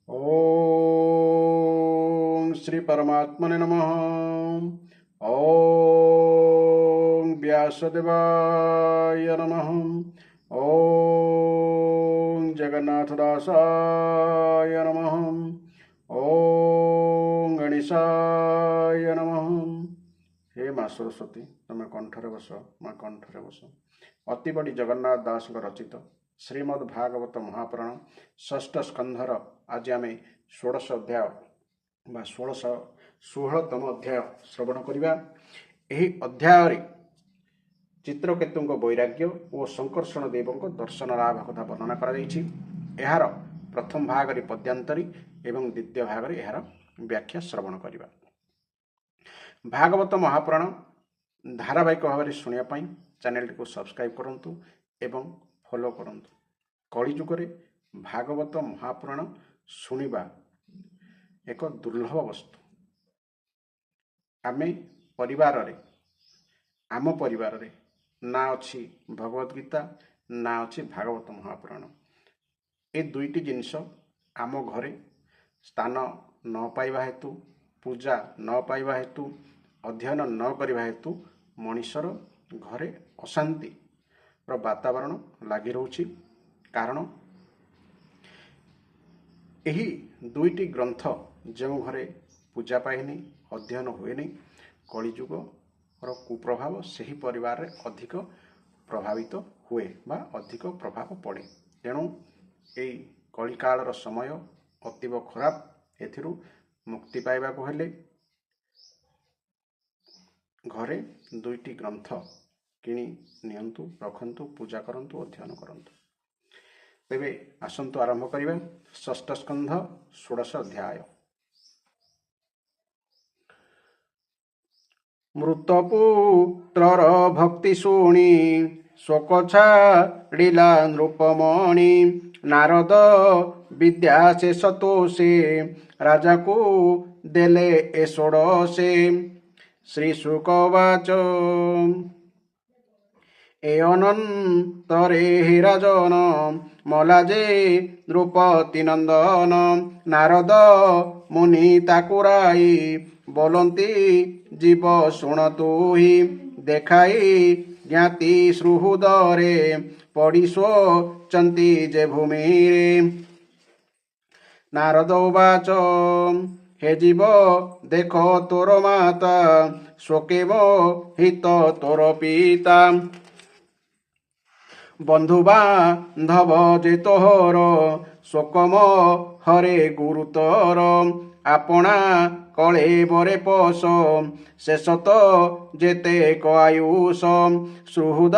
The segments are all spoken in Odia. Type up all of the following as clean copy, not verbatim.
ओम श्री परमात्मने नमः। ओम व्यासदेवाय नमः। ओम जगन्नाथदासाय नमः। ओम गणेशाय नमः। हे माँ सरस्वती तुम्हें कंठरे बस, माँ कंठरे बस। अति बड़ी जगन्नाथ दास रचित श्रीमद् भागवत महापुराण षष्ठ स्कंधर आज आम षोड़श अध्याय बा 16तम अध्याय श्रवण करवा। यही अध्याय चित्रकेतु वैराग्य और संकर्षण देव दर्शन लाभ कथा वर्णना कर यार प्रथम भाग पद्यांतरी एवं द्वितीय भाग यार व्याख्या श्रवण करवा। भागवत महापुराण धारावाहिक भाव में शुणापी चैनल को सब्सक्राइब करूँ एवं फॉलो करूँ। कलिजुगे भागवत महापुराण शुणा एक दुर्लभ वस्तु। आम परिवार ना अच्छी भगवद गीता ना अच्छी भागवत महापुराण। ए दुईटी जिनस आम घरे स्थान न पाइबा हेतु, पूजा न पाइबा हेतु, अध्ययन न करने हेतु मनीषर घरे अशांति वातावरण लगी रोची। कारण यही दुईटी ग्रंथ जो घरे पूजा पाएनी, अध्ययन हुए नहीं, कलिजुग कुप्रभाव सही परिवार रे अधिक प्रभावित हुए बा अधिक प्रभाव पड़े। तेणु यही कलिकालर समय अतीव खराब। एथिरु मुक्ति पाइबा को हेले घरे दुईटी ग्रंथ किणी नियंतु, रखंतु, पूजा करंतु, अध्ययन करंतु। तेबे आसंतु आरंभ करिबा षष्ठ स्कंध 16 अध्याय। मृतपुत्रर भक्ति शुणी शोक छाड़िला नृपमणि। नारद विद्या से सतोषे राजा को देले ए षोडशे। श्री शुकवाच ए अनंतरे हे राजन मलाजे नृपति नंदन। नारद मुनि ताकुराई बोलती जीव शुणतु ही। देखाई ज्ञाति सुहृदरे पड़ी शोचंती जे भूमि। नारद उवाच हे जीव देख तोर माता शोके मोहित तोर पिता। बंधु बांधव जे तोहर शोकम हरे गुरुतर। आपणा कले बरे पोष शेष तो जेते आयुष। सुहृद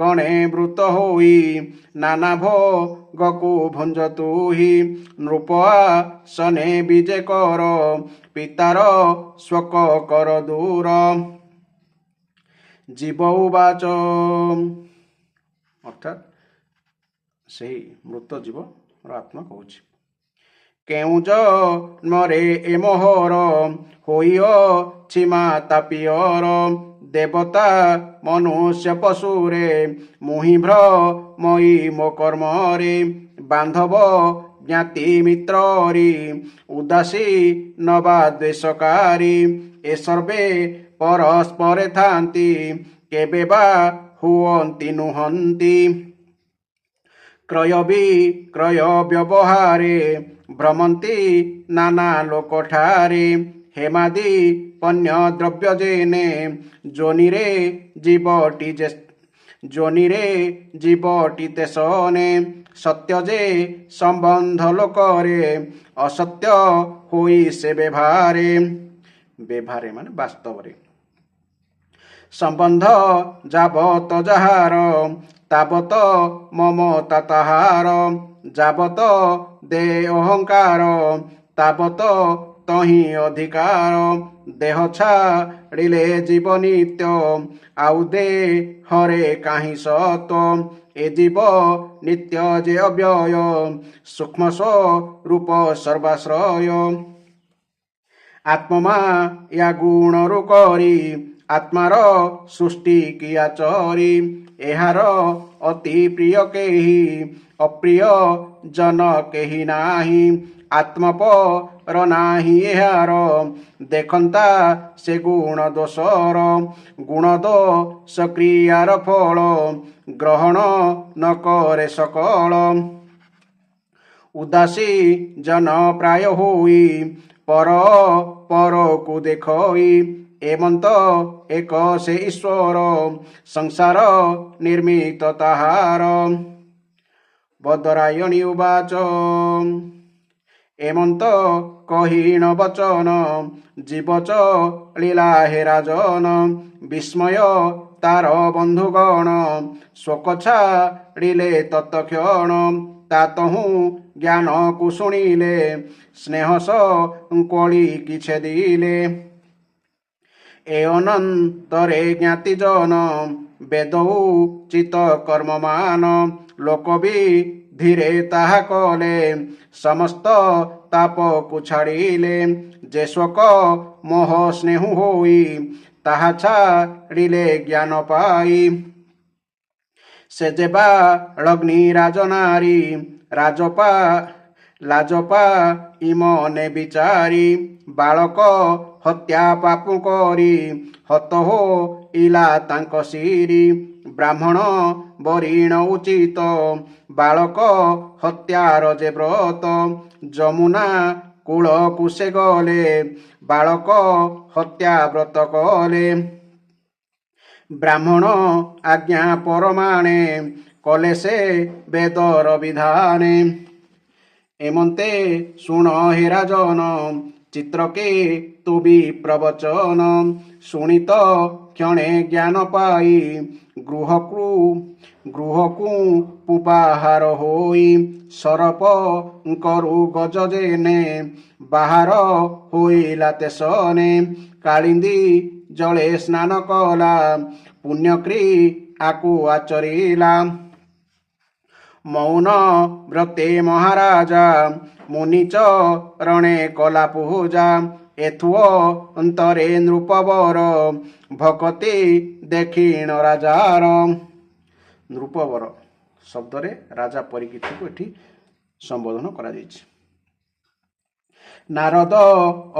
गणे वृत होई नाना भोगकु भंजतु ही। नृपासने विजे कर पितार शोक कर दूर। जीव उवाच अर्थात सही मृत जीव आत्मा कहूँ केउ जन्मरे ए मोहर होइछि माता पियर। देवता मनुष्य पशुरे मुहि भ्रमई मो कर्मरे। बांधव ज्ञाति मित्ररी उदासी नवा द्वेषकारी। ए सर्वे परस्परे थांती केबे बा हुअन्ति नुहन्ति। क्रय विक्रय व्यवहारे भ्रमंती नाना लोकठारे। हेमादि पन्य द्रव्य जेने जोनिरे जीवटी तेसने। सत्य जे संबंध लोकरे असत्य होई से व्यवहारे। व्यवहारे माने वास्तव रे। संबंध जाबत जहार ताबत ममता ताहार। जाबत दे अहंकार ताबत तही अधिकार। देह छाड़िले जीव नित्य आउ दे हरे काहि सत। ए जीव नित्य जे अव्यय सूक्ष्म स्वरूप सर्वाश्रय। आत्मा या गुण रुकरी आत्मार सृष्टि किया चरी। एहार अति प्रिय केही अप्रिय जन केही नाही। ଆତ୍ମପର ନାହିଁ ଏହାର ଦେଖନ୍ତା ସେ ଗୁଣ ଦୋଷର ଗୁଣ ଦୋଷ କ୍ରିୟାର ଫଳ ଗ୍ରହଣ ନ କରେ ସକଳ ଉଦାସୀ ଜନ ପ୍ରାୟ ହୋଇ ପରକୁ ଦେଖଇ ଏମନ୍ତ ଏକ ସେ ଈଶ୍ୱର ସଂସାର ନିର୍ମିତ ତାହାର ବଦରାୟଣୀ ଉବାଚ ଏମନ୍ତ କହିଣ ବଚନ ଜୀବଚ ଲୀଳା ହେ ରାଜନ ବିସ୍ମୟ ତାର ବନ୍ଧୁଗଣ ଶୋକ ଛାଡ଼ିଲେ ତତ୍କ୍ଷଣ ତା ତହୁଁ ଜ୍ଞାନକୁ ଶୁଣିଲେ ସ୍ନେହ କୋଳି କି ଛେଦିଲେ ଏ ଅନନ୍ତରେ ଜ୍ଞାତି ଜନ ବେଦ ଉଚିତ କର୍ମମାନ ଲୋକ ବି ଧୀରେ ତାହା କଲେ ସମସ୍ତ ତାପକୁ ଛାଡ଼ିଲେ ଯେ ଶୋକ ମୋହ ସ୍ନେହ ହୋଇ ତାହା ଛାଡ଼ିଲେ ଜ୍ଞାନ ପାଇ ସେ ଯେ ବାଳଗ୍ନି ରାଜନାରୀ ଲାଜପା ଇମନେ ବିଚାରି ବାଳକ ହତ୍ୟା ପାପ କରି ହତ ହୋଇଲା ତାଙ୍କ ଶିରି ବ୍ରାହ୍ମଣ ବରିଣ ଉଚିତ ବାଳକ ହତ୍ୟାର ଯେ ବ୍ରତ ଯମୁନା କୂଳକୁ ସେ ଗଲେ ବାଳକ ହତ୍ୟା ବ୍ରତ କଲେ ବ୍ରାହ୍ମଣ ଆଜ୍ଞା ପରମାଣେ କଲେ ସେ ବେଦର ବିଧାନେ ଏମନ୍ତେ ଶୁଣ ହେ ରାଜନ ଚିତ୍ରକେ ତୁ ବି ପ୍ରବଚନ ଶୁଣିତ କ୍ଷଣେ ଜ୍ଞାନ ପାଇ ଗୃହକୁ ପୁବାହାର ହୋଇ ସରପ କରୁ ଗଜ ଯେନେ ବାହାର ହୋଇଲା ତେସନେ କାଳିନ୍ଦୀ ଜଳେ ସ୍ନାନ କଲା ପୁଣ୍ୟକ୍ରି ଆକୁ ଆଚରିଲା ମୌନ ବ୍ରତେ ମହାରାଜା ମୁନିଚରଣେ କଲା ପୂଜା ଏଥୁଅ ଅନ୍ତରେ ନୃପବର ଭକତି ଦେଖିଣ ରାଜାର ନୃପବର ଶବ୍ଦରେ ରାଜା ପରୀକ୍ଷିତକୁ ଏଠି ସମ୍ବୋଧନ କରାଯାଇଛି। ନାରଦ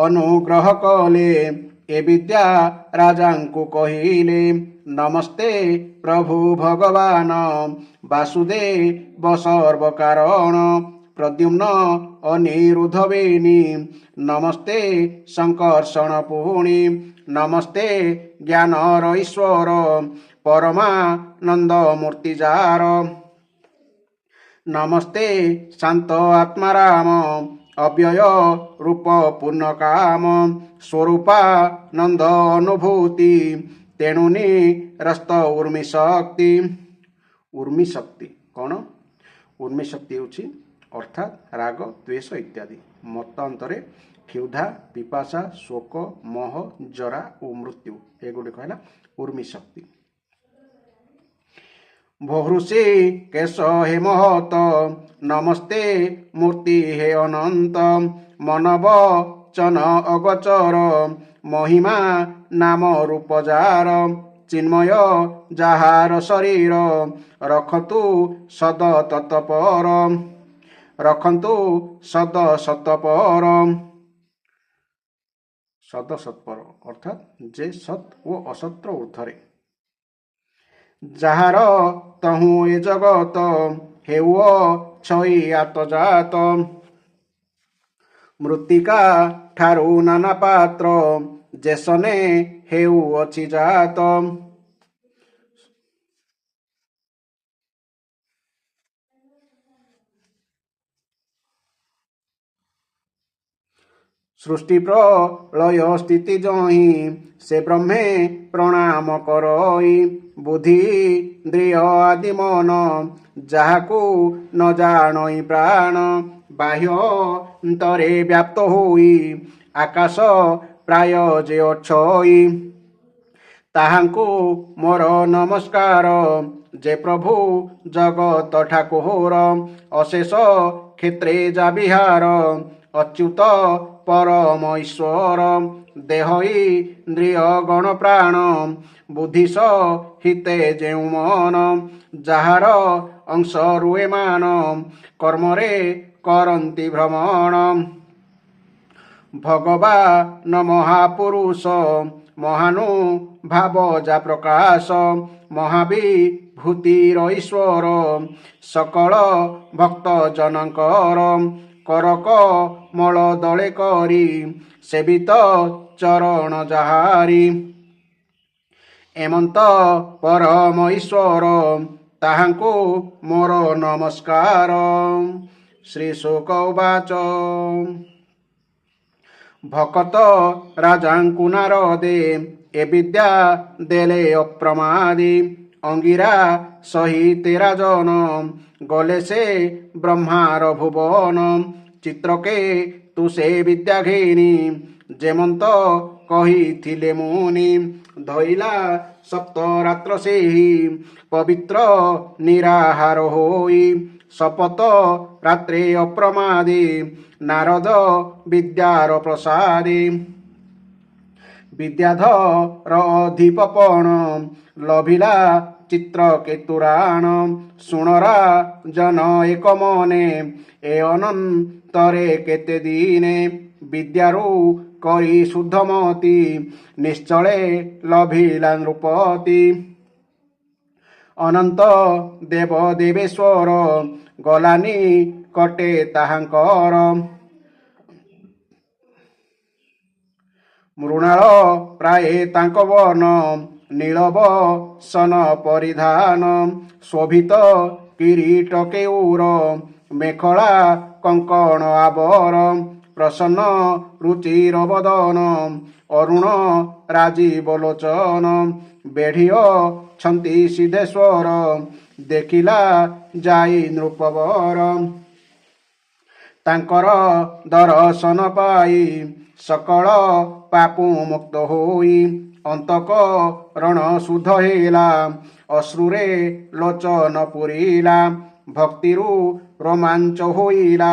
ଅନୁଗ୍ରହ କଲେ ଏ ବିଦ୍ୟା ରାଜାଙ୍କୁ କହିଲେ ନମସ୍ତେ ପ୍ରଭୁ ଭଗବାନ ବାସୁଦେବ ସର୍ବକାରଣ ପ୍ରଦ୍ୟୁମ୍ନ ଅନିରୁଦ୍ଧ ବେନି ନମସ୍ତେ ସଂକର୍ଷଣ ପୁଣି ନମସ୍ତେ ଜ୍ଞାନର ଈଶ୍ୱର ପରମାନନ୍ଦ ମୂର୍ତ୍ତି ଯାର ନମସ୍ତେ ଶାନ୍ତ ଆତ୍ମାରାମ ଅବ୍ୟୟ ରୂପ ପୂର୍ଣ୍ଣ କାମ ସ୍ୱରୂପାନନ୍ଦ ଅନୁଭୂତି ତେଣୁ ନିରସ୍ତ ଉର୍ମି ଶକ୍ତି। ଉର୍ମି ଶକ୍ତି କ'ଣ? ଉର୍ମି ଶକ୍ତି ହେଉଛି ଅର୍ଥାତ୍ ରାଗ ଦ୍ୱେଷ ଇତ୍ୟାଦି ମତାନ୍ତରେ କ୍ଷୁଧା ପିପାସା ଶୋକ ମୋହ ଜରା ଓ ମୃତ୍ୟୁ ଏଗୁଡ଼ିକ ହେଲା ଉର୍ମି ଶକ୍ତି। ଭୋହୃଷି କେଶ ହେ ମହତ ନମସ୍ତେ ମୂର୍ତ୍ତି ହେ ଅନନ୍ତ ମନବଚନ ଅଗୋଚର ମହିମା ନାମ ରୂପ ଯାର ଚିନ୍ମୟ ଯାହାର ଶରୀର ରଖନ୍ତୁ ସଦ ତତ୍ପର ରଖନ୍ତୁ ସଦ ସତପର ସଦ ସତ୍ପର ଅର୍ଥାତ୍ ଯେ ସତ୍ ଓ ଅସତ୍ର ଊର୍ଦ୍ଧ୍ୱରେ ଯାହାର ତହୁଁ ଏ ଜଗତ ହେଉଅ ଛଇ ଆତଜାତ ମୃତ୍ତିକା ଠାରୁ ନାନା ପାତ୍ର ଯେସନେ ହେଉଅଛି ଜାତ ସୃଷ୍ଟି ପ୍ରଳୟ ସ୍ଥିତି ଜହିଁ ସେ ବ୍ରହ୍ମେ ପ୍ରଣାମ କରଇ ବୁଦ୍ଧି ଇନ୍ଦ୍ରିୟ ଆଦି ମନ ଯାହାକୁ ନ ଜାଣଇ ପ୍ରାଣ ବାହ୍ୟ ଅନ୍ତରେ ବ୍ୟାପ୍ତ ହୋଇ ଆକାଶ ପ୍ରାୟ ଯେ ଅଛଇ ତାହାଙ୍କୁ ମୋର ନମସ୍କାର ଯେ ପ୍ରଭୁ ଜଗତ ଠାକୁର ଅଶେଷ କ୍ଷେତ୍ରେ ଯା ବିହାର ଅଚ୍ୟୁତ ପରମ ଈଶ୍ୱର ଦେହ ଇନ୍ଦ୍ରିୟ ଗଣ ପ୍ରାଣ ବୁଦ୍ଧି ସହିତେ ଯେଉଁ ମନ ଯାହାର ଅଂଶ ରୁଏ ମାନ କର୍ମରେ କରନ୍ତି ଭ୍ରମଣ। ଭଗବାନ ମହାପୁରୁଷ ମହାନୁଭାବ ଯା ପ୍ରକାଶ, ମହାବିଭୂତିର ଈଶ୍ୱର ସକଳ ଭକ୍ତ ଜନଙ୍କର। କରକମଳ ଦଳେ କରି ସେବିତ ଚରଣ ଯାହାରି, ଏମନ୍ତ ପରମ ଈଶ୍ୱର ତାହାଙ୍କୁ ମୋର ନମସ୍କାର। ଶ୍ରୀ ଶୁକ ଉବାଚ। ଭକତ ରାଜାଙ୍କୁ ନାରଦେ ଏ ବିଦ୍ୟା ଦେଲେ ଅପ୍ରମାଦି, ଅଙ୍ଗିରା ସହିତେ ରାଜନ ଗଲେ ସେ ବ୍ରହ୍ମାର ଭୁବନ। ଚିତ୍ରକେ ତୁ ସେ ବିଦ୍ୟା ଘେନି ଯେମନ୍ତ କହିଥିଲେ ମୁନି, ଧଇଲା ସପ୍ତରାତ୍ର ସେହି ପବିତ୍ର ନିରାହାର ହୋଇ। ଶପଥ ରାତ୍ରେ ଅପ୍ରମାଦି ନାରଦ ବିଦ୍ୟାର ପ୍ରସାଦୀ, ବିଦ୍ୟାଧର ଅଧିପପଣ ଲଭିଲା ଚିତ୍ରକେତୁରାଣ। ଶୁଣରା ଜନ ଏକ ମନେ ଏ ଅନନ୍ତରେ କେତେ ଦିନେ, ବିଦ୍ୟାରୁ କରି ଶୁଦ୍ଧମତି ନିଶ୍ଚଳେ ଲଭିଲା ନୃପତି। ଅନନ୍ତ ଦେବ ଦେବେଶ୍ୱର ଗଲାନି କଟେ ତାହାଙ୍କର, ମୃଣାଳ ପ୍ରାୟେ ତାଙ୍କ ବନ ନୀଳବସନ ପରିଧାନ। ଶୋଭିତ କିରୀଟ କେଉର ମେଖଳା କଙ୍କଣ ଆବର, ପ୍ରସନ୍ନ ରୁଚିର ବଦନ ଅରୁଣ ରାଜୀବ ଲୋଚନ। ବେଢ଼ିଅଛନ୍ତି ସିଦ୍ଧେଶ୍ୱର ଦେଖିଲା ଯାଇ ନୃପବର, ତାଙ୍କର ଦର୍ଶନ ପାଇ ସକଳ ପାପୁ ମୁକ୍ତ ହୋଇ। ଅନ୍ତଃକରଣ ଶୁଦ୍ଧ ହେଲା ଅଶ୍ରୁରେ ଲୋଚନ ପୂରିଲା, ଭକ୍ତିରୁ ରୋମାଞ୍ଚ ହୋଇଲା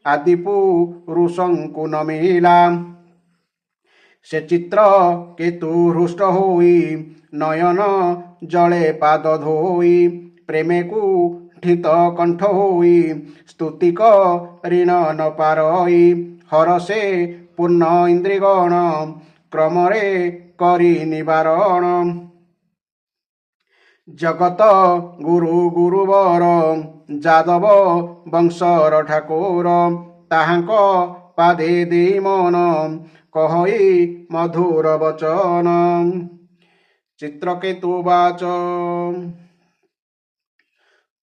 ଆଦିପୁରୁଷଙ୍କୁ ନମିଲା। ସେ ଚିତ୍ର କେତୁ ହୃଷ୍ଟ ହୋଇ ନୟନ ଜଳେ ପାଦ ଧୋଇ, ପ୍ରେମେକୁ ଠିତ କଣ୍ଠ ହୋଇ ସ୍ତୁତି କରିଣ ନ ପାରଇ। ହରସେ ପୂର୍ଣ୍ଣ ଇନ୍ଦ୍ରିଗଣ କ୍ରମରେ କରି ନିବାରଣ, ଜଗତ ଗୁରୁ ଗୁରୁବର ଯାଦବ ବଂଶର ଠାକୁର। ତାହାଙ୍କ ପାଦେ ଦେଇ ମନ କହଇ ମଧୁର ବଚନ। ଚିତ୍ରକେତୁ ବାଚ।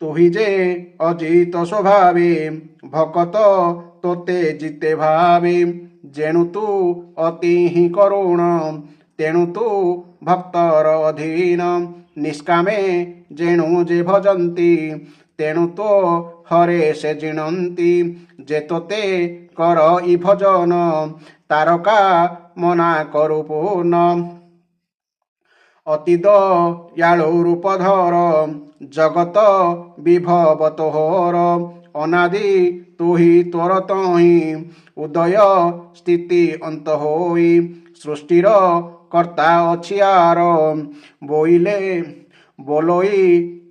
ତୁହି ଯେ ଅଜିତ ସ୍ୱଭାବେ ଭକତ ତୋତେ ଜିତେ ଭାବେ, ଯେଣୁ ତୁ ଅତି ହିଁ କରୁଣ ତେଣୁ ତୁ ଭକ୍ତର ଅଧୀନ। ନିଷ୍କାମେ ଯେଣୁ ଯେ ଭଜନ୍ତି ତେଣୁ ତୋ ହରେ ସେ ଜିଣନ୍ତି। ଯେ ତୋତେ କରଇ ଭଜନ ତାରକା ମନା କରୁ ପୂର୍ଣ୍ଣ। ଅତି ଦୟାଳୁ ରୂପଧର ଜଗତ ବିଭବ ତୋହର। ଅନାଦି ତୁହି ତୋର ତହିଁ ଉଦୟ ସ୍ଥିତି ଅନ୍ତ ହୋଇ। ସୃଷ୍ଟିର କର୍ତ୍ତା ଅଛି ଆର ବୋଲୋଇ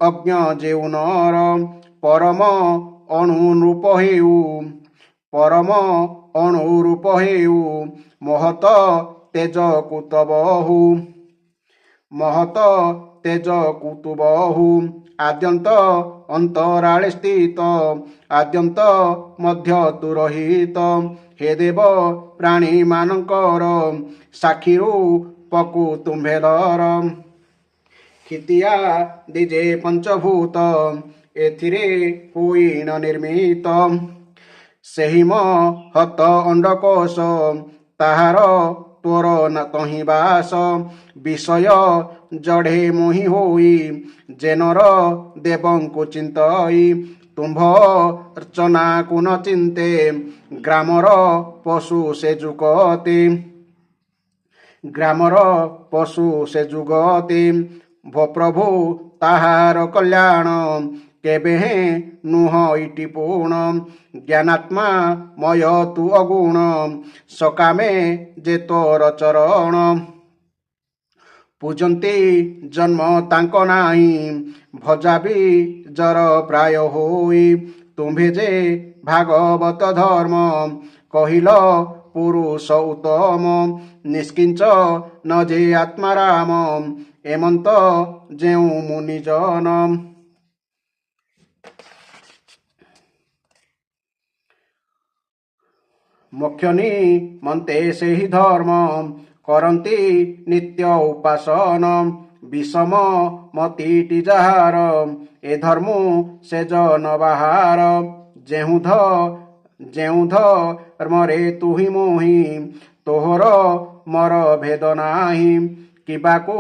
ଅଜ୍ଞ ଯେଉ ନର। ପରମ ଅନୁରୂପ ହେଉ ମହତ ତେଜ କୁତୁ ବହୁ। ଆଦ୍ୟନ୍ତ ଅନ୍ତରାଳେ ସ୍ଥିତ ଆଦ୍ୟନ୍ତ ମଧ୍ୟ ତୁ ରହିତ। ହେ ଦେବ ପ୍ରାଣୀ ମାନଙ୍କର ସାକ୍ଷୀରୁ ପକୁ ତୁମ୍ଭେ ଧର। କ୍ଷିତିଆ ଦିଜେ ପଞ୍ଚଭୂତ ଏଥିରେ ହୋଇଣ ନିର୍ମିତ। ସେହି ମହତ ଅଣ୍ଡକୋଷ ତାହାର ତୋର ତହିଁ ବାସ। ବିଷୟ ଜଢ଼େ ମୋହି ହୋଇ ଯେନର ଦେବଙ୍କୁ ଚିନ୍ତଇ। ତୁମ୍ଭ ଅର୍ଚ୍ଚନାକୁ ନ ଚିନ୍ତେ ଗ୍ରାମର ପଶୁ ସେ ଯୁଗତି। ଭୋ ପ୍ରଭୁ ତାହାର କଲ୍ୟାଣ କେବେ ହେଁ ନୁହଁ ଇଟି ପୁଣ। ଜ୍ଞାନାତ୍ମା ମୟ ତୁ ଅଗୁଣ ସକାମେ ଯେ ତୋର ଚରଣ। ପୂଜନ୍ତି ଜନ୍ମ ତାଙ୍କ ନାହିଁ ଭଜାବି ଜର ପ୍ରାୟ ହୋଇ ତୁମ୍ଭେ ଯେ ଭାଗବତ ଧର୍ମ କହିଲ ପୁରୁଷ ଉତ୍ତମ ନିଷ୍କିଞ୍ଚ ନ ଯେ ଆତ୍ମାରାମ ଏମନ୍ତ ଯେଉଁ ମୁନିଜନ ମୋକ୍ଷ ମନ୍ତେ ସେହି ଧର୍ମ କରନ୍ତି ନିତ୍ୟ ଉପାସନ ବିଷମ ମତିଟି ଯାହାର ଏ ଧର୍ମ ସେ ଜନ ବାହାର ଯେଉଁ ଧର୍ମରେ ତୁହି ମୋହି ତୋହର ମର ଭେଦ ନାହିଁ କିବାକୁ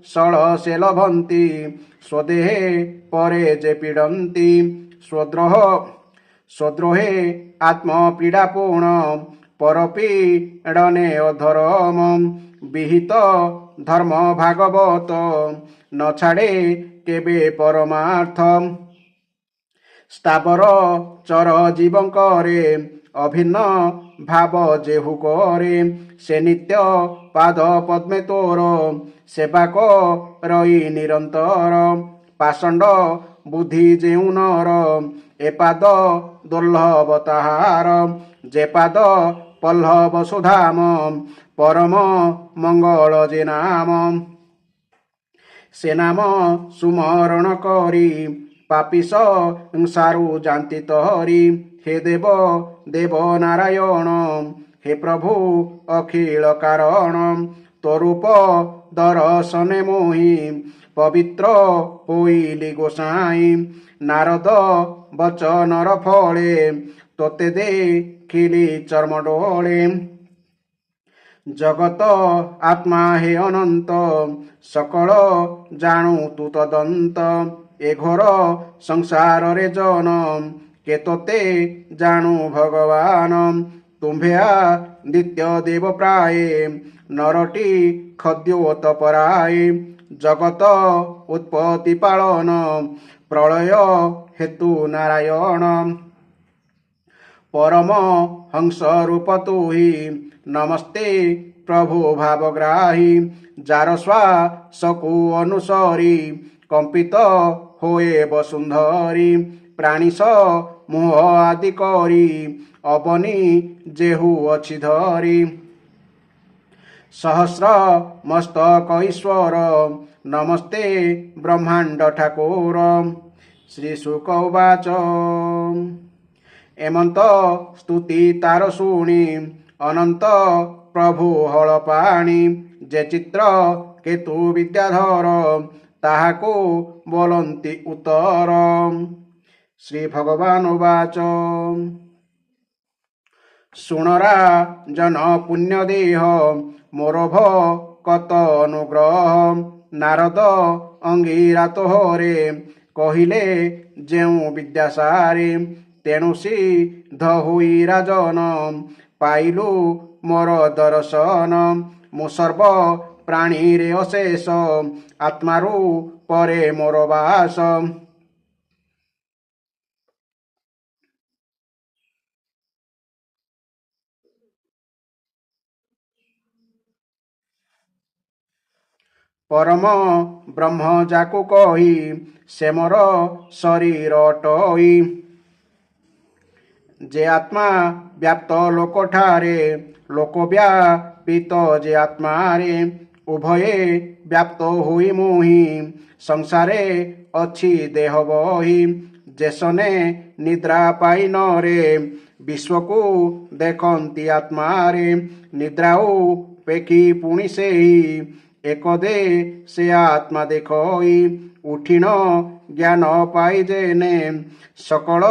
ସଳ ସେ ଲଭନ୍ତି ସ୍ୱଦେହେ ପରେ ଯେ ପୀଡ଼ନ୍ତି ସ୍ୱଦ୍ରୋହେ ଆତ୍ମପୀଡ଼ାପୂର୍ଣ୍ଣ ପରପୀଡ଼ନେ ଅଧର୍ମ ବିହିତ ଧର୍ମ ଭାଗବତ ନ ଛାଡ଼େ କେବେ ପରମାର୍ଥ ସ୍ଥାବର ଚର ଜୀବଙ୍କରେ ଅଭିନ୍ନ ଭାବ ଯେହୁ କରେ ସେ ନିତ୍ୟ ପାଦ ପଦ୍ମେ ତୋର ସେବା ରଇ ନିରନ୍ତର ପାଷଣ୍ଡ ବୁଦ୍ଧି ଯେଉଁ ନର ଏ ପାଦ ଦୁର୍ଲଭ ତାହାର ଯେ ପାଦ ପଲ୍ଲବ ସୁଧାମ ପରମ ମଙ୍ଗଳ ଯେ ନାମ ସେ ନାମ ସୁମରଣ କରି ପାପିସ ସାରୁ ଜାନ୍ତି ତରି ହେ ଦେବ ଦେବ ନାରାୟଣ ହେ ପ୍ରଭୁ ଅଖିଳ କାରଣ ତୋରୂପ ଦର୍ଶନେ ମୋହି ପବିତ୍ର ହୋଇଲି ଗୋସାଇଁ ନାରଦ ବଚନର ଫଳେ ତୋତେ ଦେଖିଲି ଚର୍ମ ଡୋଳେ ଜଗତ ଆତ୍ମା ହେ ଅନନ୍ତ ସକଳ ଜାଣୁ ତୁ ତଦନ୍ତ ଏ ଘୋର ସଂସାରରେ ଜନ କେ ତୋତେ ଜାଣୁ ଭଗବାନ ତୁମ୍ଭେ ଦ୍ୱିତୀୟ ଦେବ ପ୍ରାୟେ ନରଟି ଖଦ୍ୟୋତ ପରାଏ ଜଗତ ଉତ୍ପତ୍ତି ପାଳନ ପ୍ରଳୟ ହେତୁ ନାରାୟଣ ପରମ ହଂସ ରୂପ ତୁହି ନମସ୍ତେ ପ୍ରଭୁ ଭାବଗ୍ରାହୀ ଯାର ଶ୍ୱାସକୁ ଅନୁସରି କମ୍ପିତ ହୋଏ ବସୁନ୍ଧରୀ ପ୍ରାଣିଶ ମୁହ ଆଦି କରି ଅବନି ଯେହୁ ଅଛି ଧରି ସହସ୍ର ମସ୍ତକ ଈଶ୍ୱର ନମସ୍ତେ ବ୍ରହ୍ମାଣ୍ଡ ଠାକୁର ଶ୍ରୀ ଶୁକ ଉବାଚ ଏମନ୍ତ ସ୍ତୁତି ତାର ଶୁଣି ଅନନ୍ତ ପ୍ରଭୁ ହଳ ପାଣି ଯେ ଚିତ୍ର କେତୁ ବିଦ୍ୟାଧର ତାହାକୁ ବୋଲନ୍ତି ଉତ୍ତର ଶ୍ରୀ ଭଗବାନ ଉବାଚ ଶୁଣରା ଜନ ପୁଣ୍ୟ ଦେହ ମୋର ଭକତ ଅନୁଗ୍ରହ ନାରଦ ଅଙ୍ଗିରାତ ହରେ କହିଲେ ଯେଉଁ ବିଦ୍ୟାସାରେ ତେଣୁ ସିଦ୍ଧ ହୋଇ ରାଜନ ପାଇଲୁ ମୋର ଦର୍ଶନ ମୁଁ ସର୍ବ ପ୍ରାଣୀରେ ଅଶେଷ ଆତ୍ମାରୁ ପରେ ମୋର ବାସ ପରମ ବ୍ରହ୍ମ ଯାକୁ କହି ସେ ମୋର ଶରୀର ଅଟଇ ଯେ ଆତ୍ମା ବ୍ୟାପ୍ତ ଲୋକଠାରେ ଲୋକ ବ୍ୟାପିତ ଯେ ଆତ୍ମାରେ ଉଭୟେ ବ୍ୟାପ୍ତ ହୋଇ ମୋହି ସଂସାରେ ଅଛି ଦେହ ବହି ଯେସନେ ନିଦ୍ରା ପାଇ ନରେ ବିଶ୍ୱକୁ ଦେଖନ୍ତି ଆତ୍ମାରେ ନିଦ୍ରାଉ ପେଖି ପୁଣି ସେହି ଏକଦେ ସେ ଆତ୍ମା ଦେଖଇ ଉଠିଣ ଜ୍ଞାନ ପାଇ ଯେନେ ସକଳ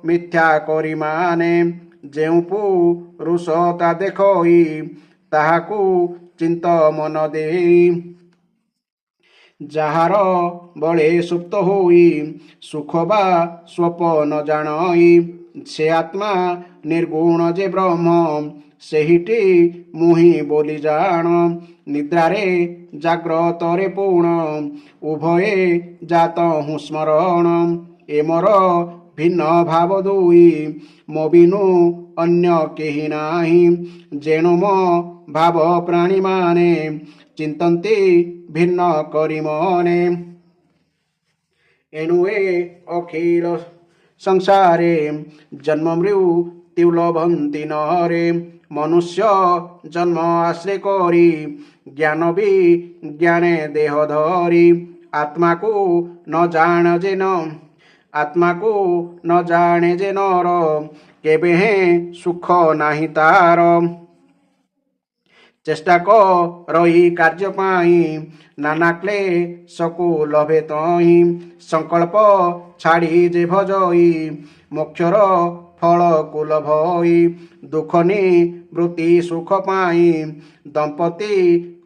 ମିଥ୍ୟା କରି ମାନେ ଯେଉଁ ପୁରୁଷ ତା ଦେଖଇ ତାହାକୁ ଚିନ୍ତ ମନ ଦେଇ ଯାହାର ବଳେ ସୁପ୍ତ ହୋଇ ସୁଖ ବା ସ୍ୱପନ ଜାଣଇ ସେ ଆତ୍ମା ନିର୍ଗୁଣ ଯେ ବ୍ରହ୍ମ ସେହିଟି ମୁହିଁ ବୋଲି ଜାଣ ନିଦ୍ରାରେ ଜାଗ୍ରତରେ ପୁଣ ଉଭୟେ ଜାତ ହୁଁ ସ୍ମରଣ ଏ ମୋର ଭିନ୍ନ ଭାବ ଦୁଇ ମୋ ବିନୁ ଅନ୍ୟ କେହି ନାହିଁ ଯେଣୁ ମୋ ଭାବ ପ୍ରାଣୀମାନେ ଚିନ୍ତନ୍ତି ଭିନ୍ନ କରି ମନେ एणु ए अखिल संसारे जन्म मृत्यु लभन्ति नरे मनुष्य जन्म आश्रय करी ज्ञान विज्ञाने देह धरी आत्मा को न जान जे न आत्मा को न जाने जे नर केबे हे सुख नाही तार चेष्टा रही कार्य पाई नाना क्लेशकु लभे तही संकल्प छाड़ी जे भजई मोक्षर फल को लभई दुख निवृत्ति सुख पाई दंपति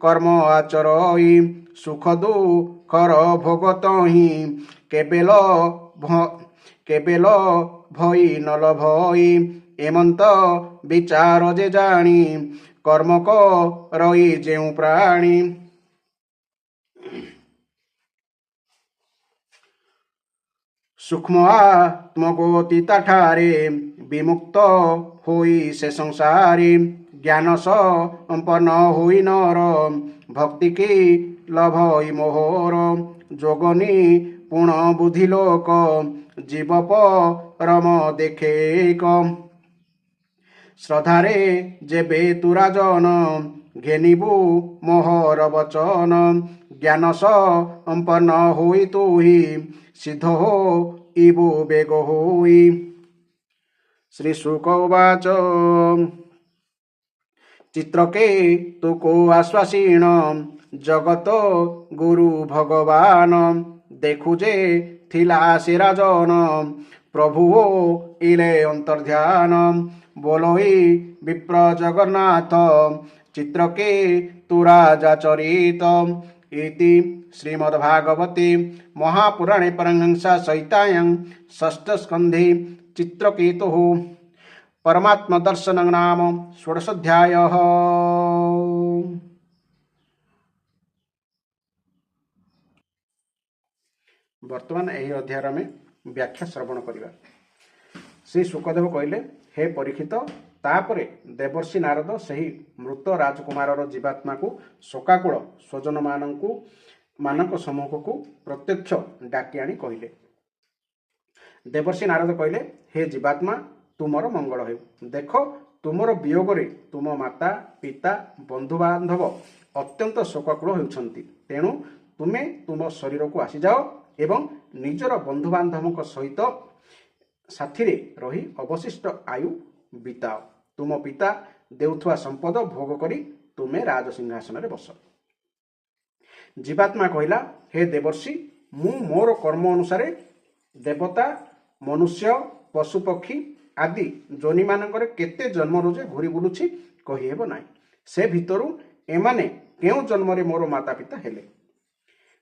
कर्म आचरई सुख दुखर भोगत ही केबेल भई न लभई एमंत विचार जे जानी कर्म रही जेउ प्राणी सूक्ष्म आत्मगोतिता ठारे विमुक्त होई से संसारी ज्ञान संपन्न होई नर भक्ति की लभई मोहर जोगनी पुण बुद्धि लोक जीव परम देखे श्रद्धारे जेबे तुराजन घेनिबु मोहर वचन ज्ञान संपन्न होई तुही सिद्ध हो इबु बेग होई। श्री शुक उवाच चित्रके तुको आश्वासीन जगत गुरु भगवान देखुजे थिला से राजन प्रभु इले अंतर्ध्यान बोलोई विप्र जगन्नाथ चित्रके तुराजा चरित इति श्रीमद्भागवते महापुराणे परमहंसा संहितायां षष्ठ स्कन्धे चित्रकेतुः परमात्मा दर्शन नाम षोडशोऽध्यायः। वर्तमान यही अध्याय में व्याख्या श्रवण करिबा। श्री शुकदेव कहले हे परीक्षित तापरे देवर्षि नारद सही मृत राजकुमारर जीवात्मा को शोकाकुल स्वजन मानक सम्मुख को प्रत्यक्ष डाकी आनी कहले। देवर्षि नारद कहले हे जीवात्मा तुमर मंगल हो देख तुमर वियोगरे तुम माता पिता बंधु बांधव अत्यंत शोकाकुल होउछंती तेणु तुमे तुम शरीर को आसी जाओ एवं निजर बंधु बांधव सहित साथी रही अवशिष्ट आयु बिताओ तुम पिता देउथुआ संपद भोग करी तुमे राज सिंहासन रे बस। जीवात्मा कहला हे देवर्षि मु मोर कर्म अनुसार देवता मनुष्य पशु पक्षी आदि जोनि मानकर केते जन्म रोजे घुरी बुलुछि कहि हेबो नाही से भितरु एमाने केउ जन्म रे मोर माता पिता हेले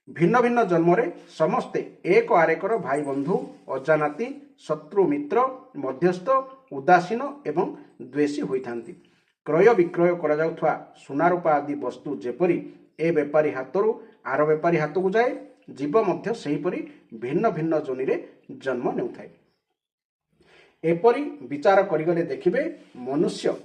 भिन्न भिन्न जन्म रे समस्ते एक आरेकर भाई बंधु अजानाती शत्रु मित्र मध्यस्थ उदासीन एवं द्वेषी होइथांती क्रय विक्रय करा जाउथवा सुना रूपा आदि वस्तु जेपरी ए बेपारी हाथरू आर बेपारी हाथ को जाए जीव मध्य सेहीपरि भिन्न भिन्न जोनि रे जन्म नेउथाय। एपरि विचार करिगले देखिबे मनुष्य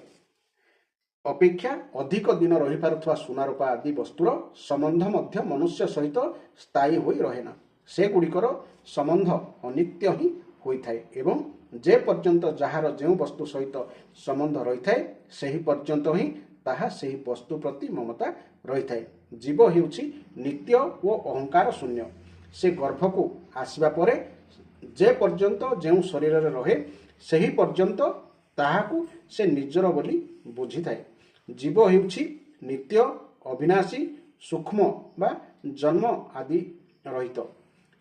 अपेक्षा अधिक दिन रही पारुथवा सुना रूपा आदि वस्तुर संबंध मध्य मनुष्य सहित स्थायी होई रहेना से गुड़िकर संबंध अनित्य ही होइथाय एवं जे पर्यंत जहार जो वस्तु सहित संबंध रही थाए सही पर्यंत ही ताहा सही वस्तु प्रति ममता रही थाए। जीव हेउछि नित्य ओ अहंकार शून्य से गर्भ को आसवा परे जे पर्यंत जो शरीर रे रहे सही पर्यंत ताहाकु से निजर बोली बुझी थाए। जीव हेउछि नित्य अविनाशी सूक्ष्म बा जन्म आदि रहित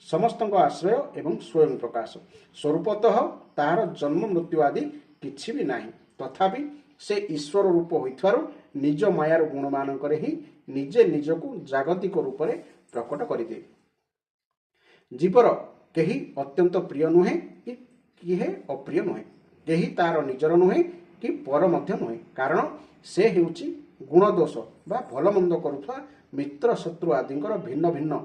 समस्त आश्रय एवं स्वयं प्रकाश स्वरूपतः ताहार जन्म मृत्यु आदि किछि भी नाही तथापि से ईश्वर रूप होइथारु निज मायार गुण मानकरे ही निजे निजकु जागतिक रूप रे प्रकट करिदे। जीवर केही अत्यंत प्रिय नुहे कि किहे अप्रिय नुहे केही तार निजर नुहे कि पर मध्य नुहे कारण से हेउछि गुण दोष बा भल मंद करुथवा मित्र शत्रु आदिंकर भिन्न भिन्न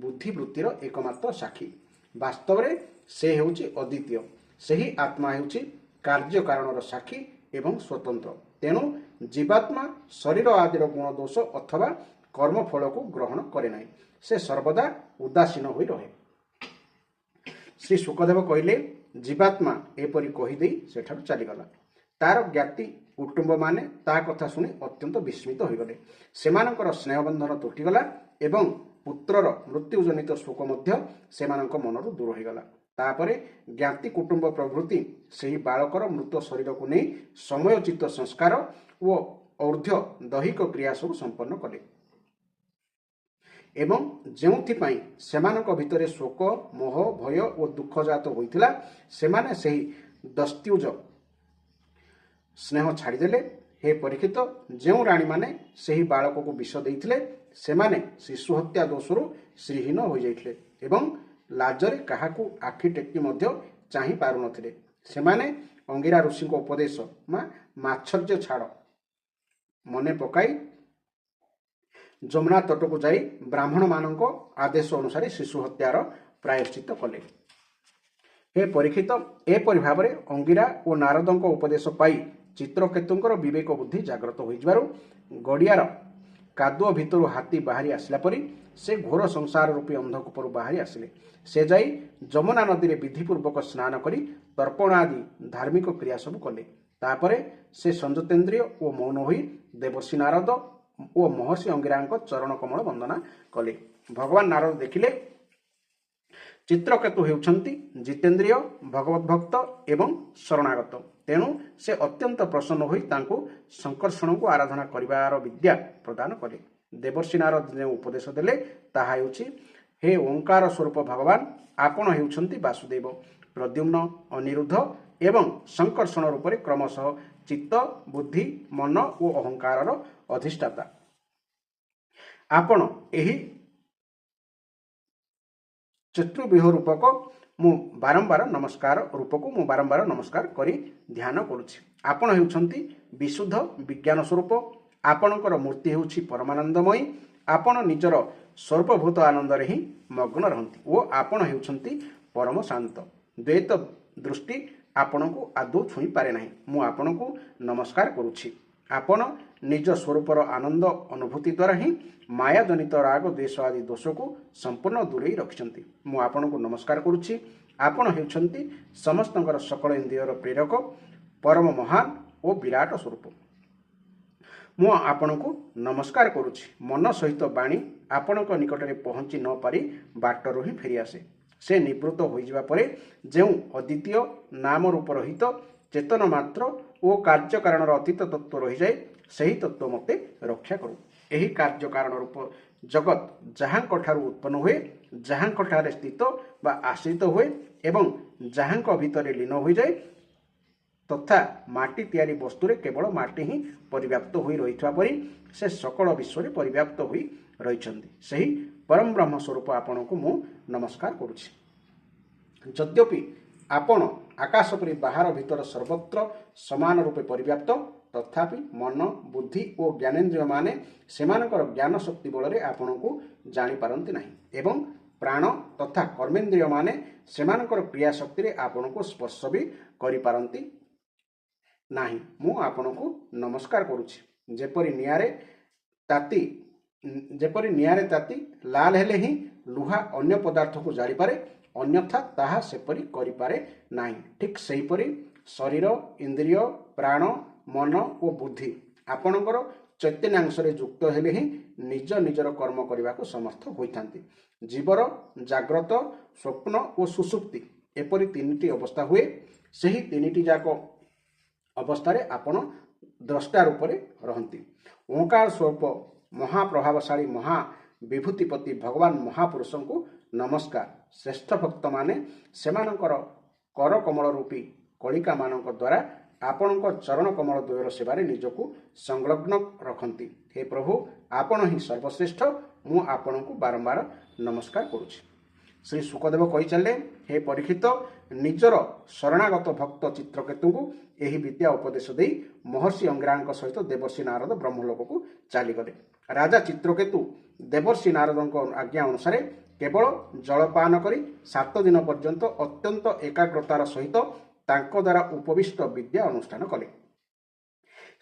बुद्धिवृत्तिर एकमात्र साक्षी वास्तव रे से हेउछि अद्वितीय सही आत्मा हेउछि कार्य कारणर साक्षी एवं स्वतंत्र तेणु जीवात्मा शरीर आदिर गुण दोष अथवा कर्म फल को ग्रहण करे नाही से सर्वदा उदासीन होई रहे। ଶ୍ରୀ ଶୁକଦେବ କହିଲେ, ଜୀବାତ୍ମା ଏପରି କହିଦେଇ ସେଠାରୁ ଚାଲିଗଲା। ତାର ଜ୍ଞାତି କୁଟୁମ୍ବମାନେ ତା କଥା ଶୁଣି ଅତ୍ୟନ୍ତ ବିସ୍ମିତ ହୋଇଗଲେ। ସେମାନଙ୍କର ସ୍ନେହବନ୍ଧନ ତୁଟିଗଲା ଏବଂ ପୁତ୍ରର ମୃତ୍ୟୁଜନିତ ଶୋକ ମଧ୍ୟ ସେମାନଙ୍କ ମନରୁ ଦୂର ହୋଇଗଲା। ତାପରେ ଜ୍ଞାତି କୁଟୁମ୍ବ ପ୍ରଭୃତି ସେହି ବାଳକର ମୃତ ଶରୀରକୁ ନେଇ ସମୟୋଚିତ ସଂସ୍କାର ଓ ଔର୍ଧ୍ୱ ଦୈହିକ କ୍ରିୟା ସବୁ ସମ୍ପନ୍ନ କଲେ ଏବଂ ଯେଉଁଥିପାଇଁ ସେମାନଙ୍କ ଭିତରେ ଶୋକ, ମୋହ, ଭୟ ଓ ଦୁଃଖଜାତ ହୋଇଥିଲା, ସେମାନେ ସେହି ଦସ୍ୟୁଜ ସ୍ନେହ ଛାଡ଼ିଦେଲେ। ହେ ପରୀକ୍ଷିତ, ଯେଉଁ ରାଣୀମାନେ ସେହି ବାଳକକୁ ବିଷ ଦେଇଥିଲେ, ସେମାନେ ଶିଶୁ ହତ୍ୟା ଦୋଷରୁ ଶ୍ରୀହୀନ ହୋଇଯାଇଥିଲେ ଏବଂ ଲାଜରେ କାହାକୁ ଆଖି ଟେକି ମଧ୍ୟ ଚାହିଁ ପାରୁନଥିଲେ। ସେମାନେ ଅଙ୍ଗିରା ଋଷିଙ୍କ ଉପଦେଶ ମାତ୍ସର୍ଯ୍ୟ ଛାଡ଼ ମନେ ପକାଇ ଯମୁନା ତଟକୁ ଯାଇ ବ୍ରାହ୍ମଣମାନଙ୍କ ଆଦେଶ ଅନୁସାରେ ଶିଶୁ ହତ୍ୟାର ପ୍ରାୟଶ୍ଚିତ କଲେ। ହେ ପରୀକ୍ଷିତ, ଏପରି ଭାବରେ ଅଙ୍ଗିରା ଓ ନାରଦଙ୍କ ଉପଦେଶ ପାଇ ଚିତ୍ରକେତୁଙ୍କର ବିବେକ ବୁଦ୍ଧି ଜାଗ୍ରତ ହୋଇଯିବାରୁ ଗଡ଼ିଆର କାଦୁଅ ଭିତରୁ ହାତୀ ବାହାରି ଆସିଲା ପରି ସେ ଘୋର ସଂସାର ରୂପୀ ଅନ୍ଧକୂପରୁ ବାହାରି ଆସିଲେ। ସେ ଯାଇ ଯମୁନା ନଦୀରେ ବିଧିପୂର୍ବକ ସ୍ନାନ କରି ତର୍ପଣ ଆଦି ଧାର୍ମିକ କ୍ରିୟା ସବୁ କଲେ। ତାପରେ ସେ ସଂଯତେନ୍ଦ୍ରିୟ ଓ ମୌନ ହୋଇ ଦେବର୍ଷି ନାରଦ ଓ ମହର୍ଷି ଅଙ୍ଗିରାଙ୍କ ଚରଣ କମଳ ବନ୍ଦନା କଲେ। ଭଗବାନ ନାରଦ ଦେଖିଲେ ଚିତ୍ରକେତୁ ହେଉଛନ୍ତି ଜିତେନ୍ଦ୍ରିୟ, ଭଗବତ ଭକ୍ତ ଏବଂ ଶରଣାଗତ। ତେଣୁ ସେ ଅତ୍ୟନ୍ତ ପ୍ରସନ୍ନ ହୋଇ ତାଙ୍କୁ ଶଙ୍କର୍ଷଣଙ୍କୁ ଆରାଧନା କରିବାର ବିଦ୍ୟା ପ୍ରଦାନ କଲେ। ଦେବର୍ଷି ନାରଦ ଯେଉଁ ଉପଦେଶ ଦେଲେ ତାହା ହେଉଛି, ହେ ଓଙ୍କାର ସ୍ୱରୂପ ଭଗବାନ, ଆପଣ ହେଉଛନ୍ତି ବାସୁଦେବ, ପ୍ରଦ୍ୟୁମ୍ନ, ଅନିରୁଦ୍ଧ ଏବଂ ଶଙ୍କର୍ଷଣ ରୂପରେ କ୍ରମଶଃ ଚିତ୍ତ, ବୁଦ୍ଧି, ମନ ଓ ଅହଙ୍କାରର ଅଧିଷ୍ଠାତା। ଆପଣ ଏହି ଚତୁର୍ବ୍ୟୁହ ରୂପକୁ ମୁଁ ବାରମ୍ବାର ନମସ୍କାର କରି ଧ୍ୟାନ କରୁଛି। ଆପଣ ହେଉଛନ୍ତି ବିଶୁଦ୍ଧ ବିଜ୍ଞାନ ସ୍ୱରୂପ, ଆପଣଙ୍କର ମୂର୍ତ୍ତି ହେଉଛି ପରମାନନ୍ଦମୟୀ, ଆପଣ ନିଜର ସର୍ବଭୂତ ଆନନ୍ଦରେ ହିଁ ମଗ୍ନ ରହନ୍ତି ଓ ଆପଣ ହେଉଛନ୍ତି ପରମ ଶାନ୍ତ। ଦ୍ୱୈତ ଦୃଷ୍ଟି ଆପଣଙ୍କୁ ଆଦୌ ଛୁଇଁ ପାରେ ନାହିଁ। ମୁଁ ଆପଣଙ୍କୁ ନମସ୍କାର କରୁଛି। ଆପଣ ନିଜ ସ୍ୱରୂପର ଆନନ୍ଦ ଅନୁଭୂତି ଦ୍ୱାରା ହିଁ ମାୟାଜନିତ ରାଗ, ଦ୍ୱେଷ ଆଦି ଦୋଷକୁ ସମ୍ପୂର୍ଣ୍ଣ ଦୂରେଇ ରଖିଛନ୍ତି। ମୁଁ ଆପଣଙ୍କୁ ନମସ୍କାର କରୁଛି। ଆପଣ ହେଉଛନ୍ତି ସମସ୍ତଙ୍କର ସକଳ ଇନ୍ଦ୍ରିୟର ପ୍ରେରକ, ପରମ ମହାନ ଓ ବିରାଟ ସ୍ୱରୂପ। ମୁଁ ଆପଣଙ୍କୁ ନମସ୍କାର କରୁଛି। ମନ ସହିତ ବାଣୀ ଆପଣଙ୍କ ନିକଟରେ ପହଞ୍ଚି ନ ପାରି ବାଟରୁ ହିଁ ଫେରିଆସେ। ସେ ନିବୃତ୍ତ ହୋଇଯିବା ପରେ ଯେଉଁ ଅଦ୍ୱିତୀୟ ନାମ ରୂପ ରହିତ ଚେତନ ମାତ୍ର ଓ କାର୍ଯ୍ୟକାରଣର ଅତୀତ ତତ୍ତ୍ୱ ରହିଯାଏ, ସେହି ତତ୍ତ୍ୱ ମୋତେ ରକ୍ଷା କରୁ। ଏହି କାର୍ଯ୍ୟକାରଣ ରୂପ ଜଗତ ଯାହାଙ୍କଠାରୁ ଉତ୍ପନ୍ନ ହୁଏ, ଯାହାଙ୍କଠାରେ ସ୍ଥିତ ବା ଆଶ୍ରିତ ହୁଏ ଏବଂ ଯାହାଙ୍କ ଭିତରେ ଲୀନ ହୋଇଯାଏ, ତଥା ମାଟି ତିଆରି ବସ୍ତୁରେ କେବଳ ମାଟି ହିଁ ପରିବ୍ୟାପ୍ତ ହୋଇ ରହିଥିବା ପରି ସେ ସକଳ ବିଶ୍ୱରେ ପରିବ୍ୟାପ୍ତ ହୋଇ ରହିଛନ୍ତି, ସେହି ପରମବ୍ରହ୍ମ ସ୍ୱରୂପ ଆପଣଙ୍କୁ ମୁଁ ନମସ୍କାର କରୁଛି। ଯଦ୍ୟପି ଆପଣ ଆକାଶ ପରି ବାହାର ଭିତର ସର୍ବତ୍ର ସମାନ ରୂପେ ପରିବ୍ୟାପ୍ତ, ତଥାପି ମନ, ବୁଦ୍ଧି ଓ ଜ୍ଞାନେନ୍ଦ୍ରିୟମାନେ ସେମାନଙ୍କର ଜ୍ଞାନ ଶକ୍ତି ବଳରେ ଆପଣଙ୍କୁ ଜାଣିପାରନ୍ତି ନାହିଁ ଏବଂ ପ୍ରାଣ ତଥା କର୍ମେନ୍ଦ୍ରିୟମାନେ ସେମାନଙ୍କର କ୍ରିୟା ଶକ୍ତିରେ ଆପଣଙ୍କୁ ସ୍ପର୍ଶ ବି କରିପାରନ୍ତି ନାହିଁ। ମୁଁ ଆପଣଙ୍କୁ ନମସ୍କାର କରୁଛି। ଯେପରି ନିଆଁରେ ତାତି ଲାଲ ହେଲେ ହିଁ ଲୁହା ଅନ୍ୟ ପଦାର୍ଥକୁ ଜାଳିପାରେ, ଅନ୍ୟଥା ତାହା ସେପରି କରିପାରେ ନାହିଁ, ଠିକ୍ ସେହିପରି ଶରୀର, ଇନ୍ଦ୍ରିୟ, ପ୍ରାଣ, ମନ ଓ ବୁଦ୍ଧି ଆପଣଙ୍କର ଚୈତନ୍ୟାଂଶରେ ଯୁକ୍ତ ହେଲେ ହିଁ ନିଜ ନିଜର କର୍ମ କରିବାକୁ ସମର୍ଥ ହୋଇଥାନ୍ତି। ଜୀବର ଜାଗ୍ରତ, ସ୍ୱପ୍ନ ଓ ସୁଷୁପ୍ତି ଏପରି ତିନିଟି ଅବସ୍ଥା ହୁଏ। ସେହି ତିନିଟି ଯାକ ଅବସ୍ଥାରେ ଆପଣ ଦ୍ରଷ୍ଟା ରୂପରେ ରହନ୍ତି। ଓଁକାର ସ୍ୱରୂପ ମହାପ୍ରଭାବଶାଳୀ ମହାବିଭୂତିପତି ଭଗବାନ ମହାପୁରୁଷଙ୍କୁ ନମସ୍କାର। ଶ୍ରେଷ୍ଠ ଭକ୍ତମାନେ ସେମାନଙ୍କର କରକମଳ ରୂପୀ କଳିକାମାନଙ୍କ ଦ୍ୱାରା ଆପଣଙ୍କ ଚରଣ କମଳ ଦ୍ୱୟର ସେବାରେ ନିଜକୁ ସଂଲଗ୍ନ ରଖନ୍ତି। ହେ ପ୍ରଭୁ, ଆପଣ ହିଁ ସର୍ବଶ୍ରେଷ୍ଠ। ମୁଁ ଆପଣଙ୍କୁ ବାରମ୍ବାର ନମସ୍କାର କରୁଛି। ଶ୍ରୀ ଶୁକଦେବ କହିଚାଲିଲେ, ହେ ପରୀକ୍ଷିତ, ନିଜର ଶରଣାଗତ ଭକ୍ତ ଚିତ୍ରକେତୁଙ୍କୁ ଏହି ବିଦ୍ୟା ଉପଦେଶ ଦେଇ ମହର୍ଷି ଅଙ୍ଗିରାଙ୍କ ସହିତ ଦେବର୍ଷି ନାରଦ ବ୍ରହ୍ମଲୋକକୁ ଚାଲିଗଲେ। ରାଜା ଚିତ୍ରକେତୁ ଦେବର୍ଷି ନାରଦଙ୍କ ଆଜ୍ଞା ଅନୁସାରେ କେବଳ ଜଳପାନ କରି 7 ଦିନ ପର୍ଯ୍ୟନ୍ତ ଅତ୍ୟନ୍ତ ଏକାଗ୍ରତାର ସହିତ ତାଙ୍କ ଦ୍ୱାରା ଉପବିଷ୍ଟ ବିଦ୍ୟା ଅନୁଷ୍ଠାନ କଲେ।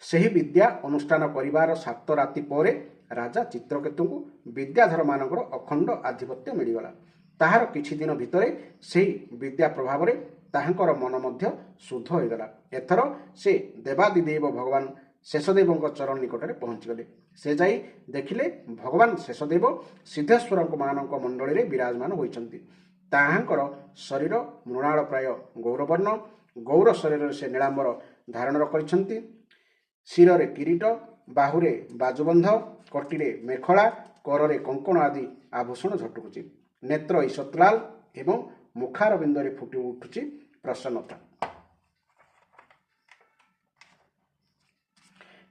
ସେହି ବିଦ୍ୟା ଅନୁଷ୍ଠାନ କରିବାର 7 ରାତି ପରେ ରାଜା ଚିତ୍ରକେତୁଙ୍କୁ ବିଦ୍ୟାଧରମାନଙ୍କର ଅଖଣ୍ଡ ଆଧିପତ୍ୟ ମିଳିଗଲା। ତାହାର କିଛି ଦିନ ଭିତରେ ସେହି ବିଦ୍ୟା ପ୍ରଭାବରେ ତାହାଙ୍କର ମନ ମଧ୍ୟ ଶୁଦ୍ଧ ହୋଇଗଲା। ଏଥର ସେ ଦେବାଦିଦେବ ଭଗବାନ ଶେଷଦେବଙ୍କ ଚରଣ ନିକଟରେ ପହଞ୍ଚିଗଲେ। ସେ ଯାଇ ଦେଖିଲେ ଭଗବାନ ଶେଷଦେବ ସିଦ୍ଧେଶ୍ୱରଙ୍କ ମାନଙ୍କ ମଣ୍ଡଳୀରେ ବିରାଜମାନ ହୋଇଛନ୍ତି। ତାହାଙ୍କର ଶରୀର ମୃଣାଳ ପ୍ରାୟ ଗୌରବର୍ଣ୍ଣ, ଗୌର ଶରୀରରେ ସେ ନୀଳାମ୍ବର ଧାରଣ କରିଛନ୍ତି। ଶିରରେ କିରୀଟ, ବାହୁରେ ବାଜୁବନ୍ଧ, କଟିରେ ମେଖଳା, କରରେ କଙ୍କଣ ଆଦି ଆଭୂଷଣ ଝଟକୁଛି। ନେତ୍ର ଈଷତଲାଲ ଏବଂ ମୁଖାର ବିନ୍ଦରେ ଫୁଟି ଉଠୁଛି ପ୍ରସନ୍ନତା।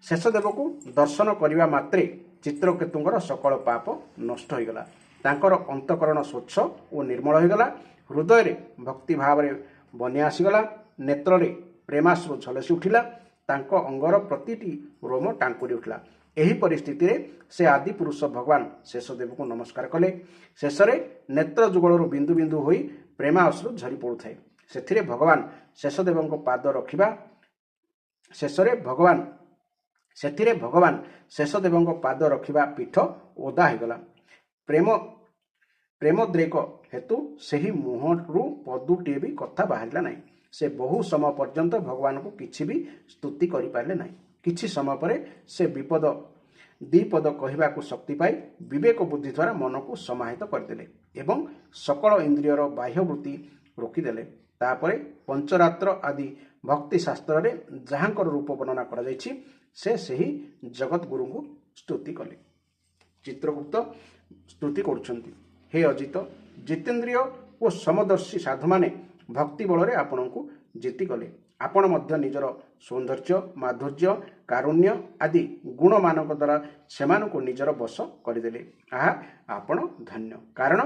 ଶେଷଦେବକୁ ଦର୍ଶନ କରିବା ମାତ୍ରେ ଚିତ୍ରକେତୁଙ୍କର ସକଳ ପାପ ନଷ୍ଟ ହୋଇଗଲା। ତାଙ୍କର ଅନ୍ତଃକରଣ ସ୍ୱଚ୍ଛ ଓ ନିର୍ମଳ ହୋଇଗଲା। ହୃଦୟରେ ଭକ୍ତି ଭାବରେ ବନ୍ୟା ଆସିଗଲା। ନେତ୍ରରେ ପ୍ରେମାଶ୍ରୁ ଝଲସି ଉଠିଲା। ତାଙ୍କ ଅଙ୍ଗର ପ୍ରତିଟି ରୋମ ଟାଙ୍କୁରି ଉଠିଲା। ଏହି ପରିସ୍ଥିତିରେ ସେ ଆଦି ପୁରୁଷ ଭଗବାନ ଶେଷଦେବକୁ ନମସ୍କାର କଲେ। ଶେଷରେ ନେତ୍ର ଯୁଗଳରୁ ବିନ୍ଦୁ ବିନ୍ଦୁ ହୋଇ ପ୍ରେମା ଅଶ୍ରୁ ଝରି ପଡ଼ୁଥାଏ। ସେଥିରେ ଭଗବାନ ଶେଷଦେବଙ୍କ ପାଦ ରଖିବା ସେଥିରେ ଭଗବାନ ଶେଷଦେବଙ୍କ ପାଦ ରଖିବା ପୀଠ ଓଦା ହୋଇଗଲା। ପ୍ରେମୋଦ୍ରେକ ହେତୁ ସେହି ମୁହଁରୁ ପଦୁଟିଏ ବି କଥା ବାହାରିଲା ନାହିଁ। ସେ ବହୁ ସମୟ ପର୍ଯ୍ୟନ୍ତ ଭଗବାନଙ୍କୁ କିଛି ବି ସ୍ତୁତି କରିପାରିଲେ ନାହିଁ। କିଛି ସମୟ ପରେ ସେ ଦ୍ୱିପଦ କହିବାକୁ ଶକ୍ତି ପାଇ ବିବେକ ବୁଦ୍ଧି ଦ୍ୱାରା ମନକୁ ସମାହିତ କରିଦେଲେ ଏବଂ ସକଳ ଇନ୍ଦ୍ରିୟର ବାହ୍ୟବୃତ୍ତି ରୋକିଦେଲେ। ତାପରେ ପଞ୍ଚରାତ୍ର ଆଦି ଭକ୍ତି ଶାସ୍ତ୍ରରେ ଯାହାଙ୍କର ରୂପ ବର୍ଣ୍ଣନା କରାଯାଇଛି ସେ ସେହି ଜଗଦ୍ଗୁରୁଙ୍କୁ ସ୍ତୁତି କଲେ। ଚିତ୍ରଗୁପ୍ତ ସ୍ତୁତି କରୁଛନ୍ତି, ହେ ଅଜିତ, ଜିତେନ୍ଦ୍ରିୟ ଓ ସମଦର୍ଶୀ ସାଧୁମାନେ ଭକ୍ତି ବଳରେ ଆପଣଙ୍କୁ ଜିତିଗଲେ। ଆପଣ ମଧ୍ୟ ନିଜର ସୌନ୍ଦର୍ଯ୍ୟ, ମାଧୁର୍ଯ୍ୟ, କାରୁଣ୍ୟ ଆଦି ଗୁଣମାନଙ୍କ ଦ୍ୱାରା ସେମାନଙ୍କୁ ନିଜର ବଶ କରିଦେଲେ। ଆହା, ଆପଣ ଧନ୍ୟ। କାରଣ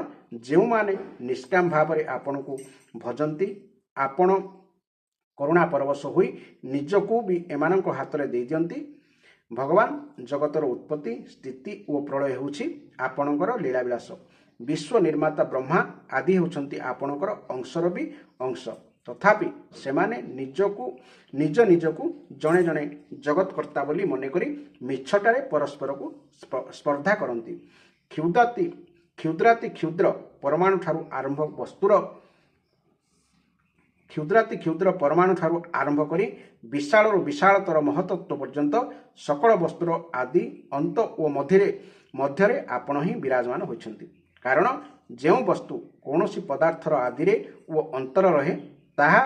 ଯେଉଁମାନେ ନିଷ୍କାମ ଭାବରେ ଆପଣଙ୍କୁ ଭଜନ୍ତି, ଆପଣ କରୁଣା ପରବଶ ହୋଇ ନିଜକୁ ବି ଏମାନଙ୍କ ହାତରେ ଦେଇଦିଅନ୍ତି। ଭଗବାନ ଜଗତର ଉତ୍ପତ୍ତି, ସ୍ଥିତି ଓ ପ୍ରଳୟ ହେଉଛି ଆପଣଙ୍କର ଲୀଳାବିଳାସ। ବିଶ୍ୱ ନିର୍ମାତା ବ୍ରହ୍ମା ଆଦି ହେଉଛନ୍ତି ଆପଣଙ୍କର ଅଂଶର ବି ଅଂଶ। ତଥାପି ସେମାନେ ନିଜକୁ ଜଣେ ଜଣେ ଜଗତକର୍ତ୍ତା ବୋଲି ମନେକରି ମିଛଟାରେ ପରସ୍ପରକୁ ସ୍ପର୍ଦ୍ଧା କରନ୍ତି। କ୍ଷୁଦ୍ରାତି କ୍ଷୁଦ୍ର ପରମାଣୁ ଠାରୁ ଆରମ୍ଭ କରି ବିଶାଳରୁ ବିଶାଳତର ମହତ୍ତତ୍ଵ ପର୍ଯ୍ୟନ୍ତ ସକଳ ବସ୍ତୁର ଆଦି ଅନ୍ତ ଓ ମଧ୍ୟରେ ଆପଣ ହିଁ ବିରାଜମାନ ହୋଇଛନ୍ତି। କାରଣ ଯେଉଁ ବସ୍ତୁ କୌଣସି ପଦାର୍ଥର ଆଦିରେ ଓ ଅନ୍ତର ରହେ ତାହା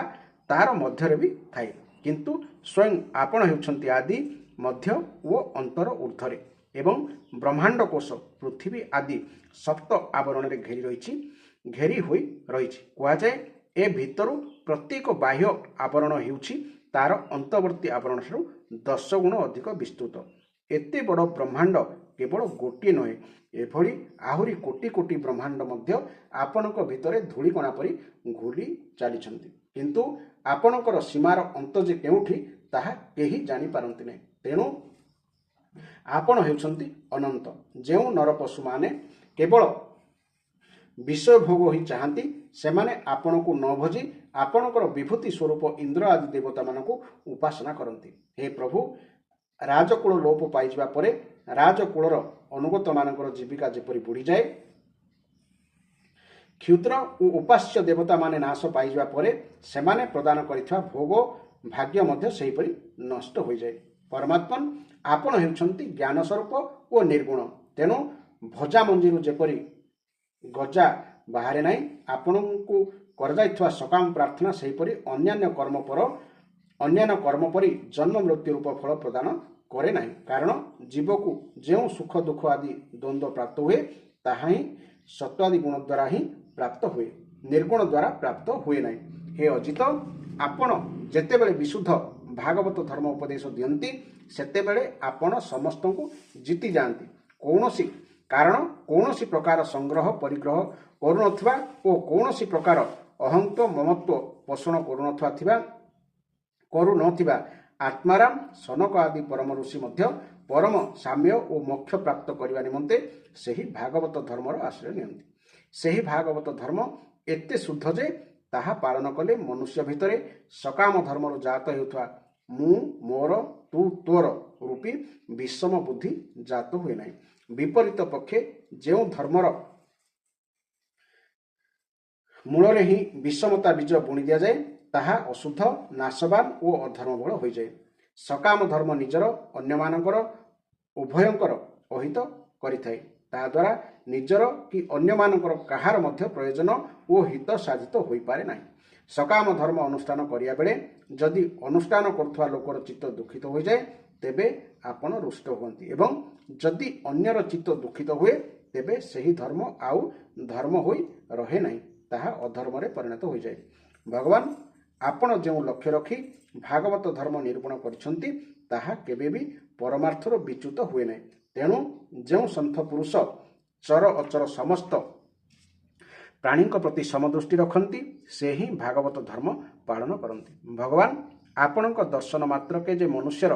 ତାର ମଧ୍ୟରେ ବି ଥାଏ। କିନ୍ତୁ ସ୍ୱୟଂ ଆପଣ ହେଉଛନ୍ତି ଆଦି, ମଧ୍ୟ ଓ ଅନ୍ତର ଊର୍ଦ୍ଧ୍ୱରେ ଏବଂ ବ୍ରହ୍ମାଣ୍ଡ କୋଷ ପୃଥିବୀ ଆଦି ସପ୍ତ ଆବରଣରେ ଘେରି ହୋଇ ରହିଛି। କୁହାଯାଏ ଏ ଭିତରୁ ପ୍ରତ୍ୟେକ ବାହ୍ୟ ଆବରଣ ହେଉଛି ତାର ଅନ୍ତର୍ବର୍ତ୍ତୀ ଆବରଣଠାରୁ 10 ଗୁଣ ଅଧିକ ବିସ୍ତୃତ। ଏତେ ବଡ଼ ବ୍ରହ୍ମାଣ୍ଡ କେବଳ ଗୋଟିଏ ନୁହେଁ, ଏଭଳି ଆହୁରି କୋଟି କୋଟି ବ୍ରହ୍ମାଣ୍ଡ ମଧ୍ୟ ଆପଣଙ୍କ ଭିତରେ ଧୂଳିକଣା ପରି ଘୂରି ଚାଲିଛନ୍ତି। କିନ୍ତୁ ଆପଣଙ୍କର ସୀମାର ଅନ୍ତ ଯେ କେଉଁଠି ତାହା କେହି ଜାଣିପାରନ୍ତି ନାହିଁ। ତେଣୁ ଆପଣ ହେଉଛନ୍ତି ଅନନ୍ତ। ଯେଉଁ ନରପଶୁମାନେ କେବଳ ବିଷୟ ଭୋଗ ହିଁ ଚାହାନ୍ତି ସେମାନେ ଆପଣଙ୍କୁ ନ ଭଜି ଆପଣଙ୍କର ବିଭୂତି ସ୍ୱରୂପ ଇନ୍ଦ୍ର ଆଦି ଦେବତାମାନଙ୍କୁ ଉପାସନା କରନ୍ତି। ହେ ପ୍ରଭୁ, ରାଜକୁଳ ଲୋପ ପାଇଯିବା ପରେ ରାଜକୁଳର ଅନୁଗତମାନଙ୍କର ଜୀବିକା ଯେପରି ବୁଡ଼ିଯାଏ, କ୍ଷୁଦ୍ର ଓ ଉପାସ୍ୟ ଦେବତାମାନେ ନାଶ ପାଇଯିବା ପରେ ସେମାନେ ପ୍ରଦାନ କରିଥିବା ଭୋଗ ଭାଗ୍ୟ ମଧ୍ୟ ସେହିପରି ନଷ୍ଟ ହୋଇଯାଏ। ପରମାତ୍ମନ୍, ଆପଣ ହେଉଛନ୍ତି ଜ୍ଞାନ ସ୍ୱରୂପ ଓ ନିର୍ଗୁଣ। ତେଣୁ ଭଜା ମଞ୍ଜିରୁ ଯେପରି ଗଜା ବାହାରେ ନାହିଁ, ଆପଣଙ୍କୁ କରାଯାଇଥିବା ସକାମ ପ୍ରାର୍ଥନା ସେହିପରି ଅନ୍ୟାନ୍ୟ କର୍ମ ପରି ଜନ୍ମ ମୃତ୍ୟୁ ରୂପ ଫଳ ପ୍ରଦାନ କରେ ନାହିଁ। କାରଣ ଜୀବକୁ ଯେଉଁ ସୁଖ ଦୁଃଖ ଆଦି ଦ୍ୱନ୍ଦ୍ୱ ପ୍ରାପ୍ତ ହୁଏ ତାହା ହିଁ ସତ୍ୱାଦି ଗୁଣ ଦ୍ୱାରା ହିଁ ପ୍ରାପ୍ତ ହୁଏ, ନିର୍ଗୁଣ ଦ୍ୱାରା ପ୍ରାପ୍ତ ହୁଏ ନାହିଁ। ହେ ଅଜିତ, ଆପଣ ଯେତେବେଳେ ବିଶୁଦ୍ଧ ଭାଗବତ ଧର୍ମ ଉପଦେଶ ଦିଅନ୍ତି ସେତେବେଳେ ଆପଣ ସମସ୍ତଙ୍କୁ ଜିତି ଯାଆନ୍ତି। କୌଣସି ପ୍ରକାର ସଂଗ୍ରହ ପରିଗ୍ରହ କରୁନଥିବା ଓ କୌଣସି ପ୍ରକାର ଅହଂତ୍ଵ ମମତ୍ଵ ପୋଷଣ କରୁନଥିବା ଆତ୍ମାରାମ, ସନକ ଆଦି ପରମ ଋଷି ମଧ୍ୟ ପରମ ସାମ୍ୟ ଓ ମୋକ୍ଷ ପ୍ରାପ୍ତ କରିବା ନିମନ୍ତେ ସେହି ଭାଗବତ ଧର୍ମର ଆଶ୍ରୟ ନିଅନ୍ତି। ସେହି ଭାଗବତ ଧର୍ମ ଏତେ ଶୁଦ୍ଧ ଯେ ତାହା ପାଳନ କଲେ ମନୁଷ୍ୟ ଭିତରେ ସକାମ ଧର୍ମରୁ ଜାତ ହେଉଥିବା ମୁଁ, ମୋର, ତୁ, ତୋର ରୂପୀ ବିଷମ ବୁଦ୍ଧି ଜାତ ହୁଏ ନାହିଁ। ବିପରୀତ ପକ୍ଷେ ଯେଉଁ ଧର୍ମର ମୂଳରେ ହିଁ ବିଷମତା ବୀଜ ବୁଣି ଦିଆଯାଏ, ତାହା ଅଶୁଦ୍ଧ, ନାଶବାନ ଓ ଅଧର୍ମବଳ ହୋଇଯାଏ। ସକାମ ଧର୍ମ ନିଜର ଅନ୍ୟମାନଙ୍କର ଉଭୟଙ୍କର ଅହିତ କରିଥାଏ। ତାହାଦ୍ୱାରା ନିଜର କି ଅନ୍ୟମାନଙ୍କର କାହାର ମଧ୍ୟ ପ୍ରୟୋଜନ ଓ ହିତ ସାଧିତ ହୋଇପାରେ ନାହିଁ। ସକାମ ଧର୍ମ ଅନୁଷ୍ଠାନ କରିବା ବେଳେ ଯଦି ଅନୁଷ୍ଠାନ କରୁଥିବା ଲୋକର ଚିତ୍ତ ଦୁଃଖିତ ହୋଇଯାଏ, ତେବେ ଆପଣ ରୁଷ୍ଟ ହୁଅନ୍ତି ଏବଂ ଯଦି ଅନ୍ୟର ଚିତ୍ତ ଦୁଃଖିତ ହୁଏ, ତେବେ ସେହି ଧର୍ମ ଆଉ ଧର୍ମ ହୋଇ ରହେ ନାହିଁ, ତାହା ଅଧର୍ମରେ ପରିଣତ ହୋଇଯାଏ। ଭଗବାନ ଆପଣ ଯେଉଁ ଲକ୍ଷ୍ୟ ରଖି ଭାଗବତ ଧର୍ମ ନିରୂପଣ କରିଛନ୍ତି, ତାହା କେବେ ବି ପରମାର୍ଥରୁ ବିଚ୍ୟୁତ ହୁଏ ନାହିଁ। ତେଣୁ ଯେଉଁ ସନ୍ଥ ପୁରୁଷ ଚର ଅଚର ସମସ୍ତ ପ୍ରାଣୀଙ୍କ ପ୍ରତି ସମଦୃଷ୍ଟି ରଖନ୍ତି, ସେ ହିଁ ଭାଗବତ ଧର୍ମ ପାଳନ କରନ୍ତି। ଭଗବାନ ଆପଣଙ୍କ ଦର୍ଶନ ମାତ୍ରକେ ଯେ ମନୁଷ୍ୟର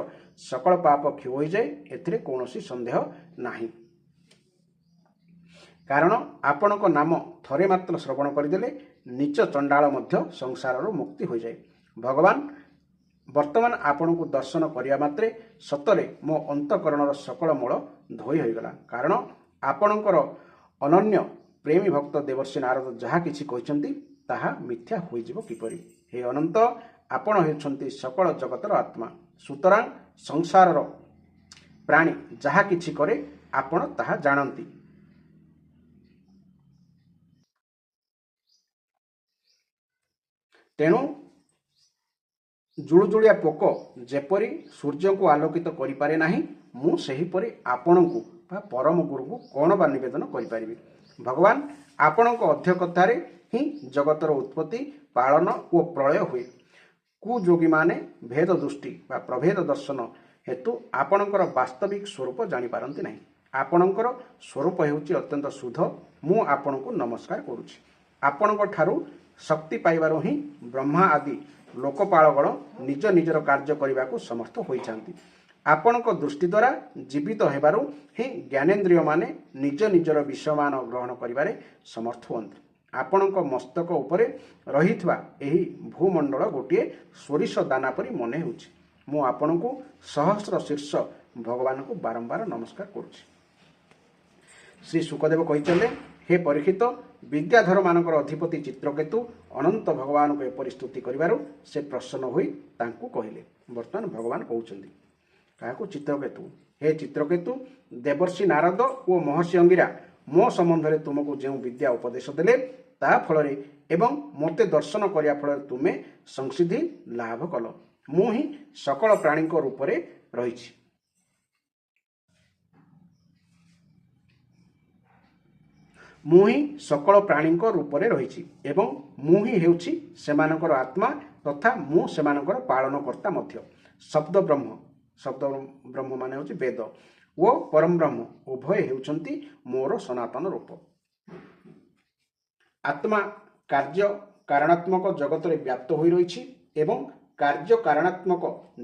ସକଳ ପାପ କ୍ଷୟ ହୋଇଯାଏ, ଏଥିରେ କୌଣସି ସନ୍ଦେହ ନାହିଁ। କାରଣ ଆପଣଙ୍କ ନାମ ଥରେ ମାତ୍ର ଶ୍ରବଣ କରିଦେଲେ ନୀଚ ଚଣ୍ଡାଳ ମଧ୍ୟ ସଂସାରରୁ ମୁକ୍ତି ହୋଇଯାଏ। ଭଗବାନ ବର୍ତ୍ତମାନ ଆପଣଙ୍କୁ ଦର୍ଶନ କରିବା ମାତ୍ରେ ସତରେ ମୋ ଅନ୍ତଃକରଣର ସକଳ ମୂଳ ଧୋଇ ହୋଇଗଲା। କାରଣ ଆପଣଙ୍କର ଅନନ୍ୟ ପ୍ରେମୀ ଭକ୍ତ ଦେବର୍ଷି ନାରଦ ଯାହା କିଛି କହିଛନ୍ତି, ତାହା ମିଥ୍ୟା ହୋଇଯିବ କିପରି? ହେ ଅନନ୍ତ, ଆପଣ ହେଉଛନ୍ତି ସକଳ ଜଗତର ଆତ୍ମା। ସୁତରାଂ ସଂସାରର ପ୍ରାଣୀ ଯାହା କିଛି କରେ, ଆପଣ ତାହା ଜାଣନ୍ତି। ତେଣୁ ଜୁଳୁଜୁଳିଆ ପୋକ ଯେପରି ସୂର୍ଯ୍ୟଙ୍କୁ ଆଲୋକିତ କରିପାରେ ନାହିଁ, ମୁଁ ସେହିପରି ଆପଣଙ୍କୁ ବା ପରମ ଗୁରୁଙ୍କୁ କ'ଣ ବା ନିବେଦନ କରିପାରିବି? ଭଗବାନ ଆପଣଙ୍କ ଅଧ୍ୟକ୍ଷତାରେ ହିଁ ଜଗତର ଉତ୍ପତ୍ତି, ପାଳନ ଓ ପ୍ରଳୟ ହୁଏ। କୁଯୋଗୀମାନେ ଭେଦ ଦୃଷ୍ଟି ବା ପ୍ରଭେଦ ଦର୍ଶନ ହେତୁ ଆପଣଙ୍କର ବାସ୍ତବିକ ସ୍ୱରୂପ ଜାଣିପାରନ୍ତି ନାହିଁ। ଆପଣଙ୍କର ସ୍ୱରୂପ ହେଉଛି ଅତ୍ୟନ୍ତ ଶୁଦ୍ଧ। ମୁଁ ଆପଣଙ୍କୁ ନମସ୍କାର କରୁଛି। ଆପଣଙ୍କ ଠାରୁ ଶକ୍ତି ପାଇବାରୁ ହିଁ ବ୍ରହ୍ମା ଆଦି ଲୋକପାଳଗଣ ନିଜ ନିଜର କାର୍ଯ୍ୟ କରିବାକୁ ସମର୍ଥ ହୋଇଥାନ୍ତି। ଆପଣଙ୍କ ଦୃଷ୍ଟି ଦ୍ୱାରା ଜୀବିତ ହେବାରୁ ହିଁ ଜ୍ଞାନେନ୍ଦ୍ରିୟମାନେ ନିଜ ନିଜର ବିଷୟମାନ ଗ୍ରହଣ କରିବାରେ ସମର୍ଥ ହୁଅନ୍ତି। ଆପଣଙ୍କ ମସ୍ତକ ଉପରେ ରହିଥିବା ଏହି ଭୂମଣ୍ଡଳ ଗୋଟିଏ ସୋରିଷ ଦାନା ପରି ମନେ ହେଉଛି। ମୁଁ ଆପଣଙ୍କୁ ସହସ୍ର ଶୀର୍ଷ ଭଗବାନଙ୍କୁ ବାରମ୍ବାର ନମସ୍କାର କରୁଛି। ଶ୍ରୀ ଶୁକଦେବ କହିଥିଲେ, ହେ ପରୀକ୍ଷିତ, ବିଦ୍ୟାଧରମାନଙ୍କର ଅଧିପତି ଚିତ୍ରକେତୁ ଅନନ୍ତ ଭଗବାନଙ୍କୁ ଏପରି ସ୍ତୁତି କରିବାରୁ ସେ ପ୍ରସନ୍ନ ହୋଇ ତାଙ୍କୁ କହିଲେ। ବର୍ତ୍ତମାନ ଭଗବାନ କହୁଛନ୍ତି କାହାକୁ? ଚିତ୍ରକେତୁ। ହେ ଚିତ୍ରକେତୁ, ଦେବର୍ଷି ନାରଦ ଓ ମହର୍ଷି ଅଙ୍ଗିରା ମୋ ସମ୍ବନ୍ଧରେ ତୁମକୁ ଯେଉଁ ବିଦ୍ୟା ଉପଦେଶ ଦେଲେ, ତା ଫଳରେ ଏବଂ ମୋତେ ଦର୍ଶନ କରିବା ଫଳରେ ତୁମେ ସଂସିଦ୍ଧି ଲାଭ କଲ। ମୁଁ ହିଁ ସକଳ ପ୍ରାଣୀଙ୍କ ରୂପରେ ରହିଛି। ମୁଁ ହିଁ ସକଳ ପ୍ରାଣୀଙ୍କ ରୂପରେ ରହିଛି ଏବଂ ମୁଁ ହିଁ ହେଉଛି ସେମାନଙ୍କର ଆତ୍ମା ତଥା ମୁଁ ସେମାନଙ୍କର ପାଳନକର୍ତ୍ତା ମଧ୍ୟ। ଶବ୍ଦ ବ୍ରହ୍ମ, ଶବ୍ଦ ବ୍ରହ୍ମ ମାନେ ହେଉଛି ବେଦ, ଓ ପରମ ବ୍ରହ୍ମ ଉଭୟ ହେଉଛନ୍ତି ମୋର ସନାତନ ରୂପ। ଆତ୍ମା କାର୍ଯ୍ୟ କାରଣାତ୍ମକ ଜଗତରେ ବ୍ୟାପ୍ତ ହୋଇ ରହିଛି ଏବଂ କାର୍ଯ୍ୟ କାରଣାତ୍ମକ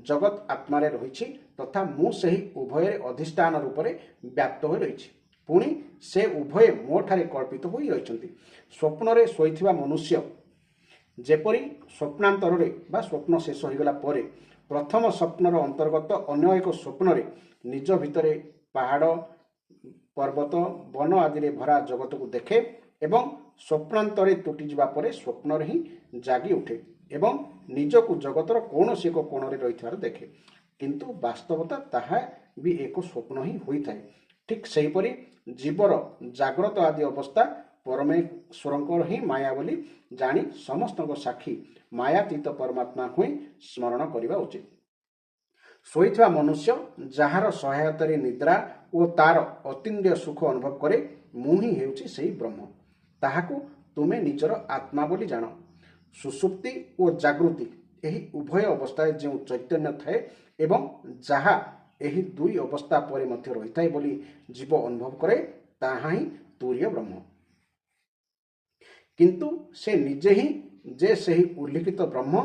ଜଗତ ଆତ୍ମାରେ ରହିଛି ତଥା ମୁଁ ସେହି ଉଭୟରେ ଅଧିଷ୍ଠାନ ରୂପରେ ବ୍ୟାପ୍ତ ହୋଇ ରହିଛି। ପୁଣି ସେ ଉଭୟ ମୋ ଠାରେ କଳ୍ପିତ ହୋଇ ରହିଛନ୍ତି। ସ୍ୱପ୍ନରେ ଶୋଇଥିବା ମନୁଷ୍ୟ ଯେପରି ସ୍ୱପ୍ନାନ୍ତରରେ ବା ସ୍ୱପ୍ନ ଶେଷ ହୋଇଗଲା ପରେ ପ୍ରଥମ ସ୍ୱପ୍ନର ଅନ୍ତର୍ଗତ ଅନ୍ୟ ଏକ ସ୍ୱପ୍ନରେ ନିଜ ଭିତରେ ପାହାଡ଼, ପର୍ବତ, ବନ ଆଦିରେ ଭରା ଜଗତକୁ ଦେଖେ ଏବଂ ସ୍ୱପ୍ନାନ୍ତରେ ତୁଟିଯିବା ପରେ ସ୍ୱପ୍ନରେ ହିଁ ଜାଗି ଉଠେ ଏବଂ ନିଜକୁ ଜଗତର କୌଣସି ଏକ କୋଣରେ ରହିଥିବାର ଦେଖେ, କିନ୍ତୁ ବାସ୍ତବତା ତାହା ବି ଏକ ସ୍ୱପ୍ନ ହିଁ ହୋଇଥାଏ। ଠିକ୍ ସେହିପରି ଜୀବର ଜାଗ୍ରତ ଆଦି ଅବସ୍ଥା ପରମେଶ୍ୱରଙ୍କର ହିଁ ମାୟା ବୋଲି ଜାଣି ସମସ୍ତଙ୍କ ସାକ୍ଷୀ ମାୟାତୀତ ପରମାତ୍ମାକୁ ହିଁ ସ୍ମରଣ କରିବା ଉଚିତ। ଶୋଇଥିବା ମନୁଷ୍ୟ ଯାହାର ସହାୟତାରେ ନିଦ୍ରା ଓ ତାର ଅତୀନ୍ଦ୍ରିୟ ସୁଖ ଅନୁଭବ କରେ, ମୁଁ ହିଁ ହେଉଛି ସେହି ବ୍ରହ୍ମ। ତାହାକୁ ତୁମେ ନିଜର ଆତ୍ମା ବୋଲି ଜାଣ। ସୁଷୁପ୍ତି ଓ ଜାଗୃତି ଏହି ଉଭୟ ଅବସ୍ଥାରେ ଯେଉଁ ଚୈତନ୍ୟ ଥାଏ ଏବଂ ଯାହା ଏହି ଦୁଇ ଅବସ୍ଥା ପରେ ମଧ୍ୟ ରହିଥାଏ ବୋଲି ଜୀବ ଅନୁଭବ କରେ, ତାହା ହିଁ ତୁରୀୟ ବ୍ରହ୍ମ। କିନ୍ତୁ ସେ ନିଜେ ହିଁ ଯେ ସେହି ଉଲ୍ଲିଖିତ ବ୍ରହ୍ମ,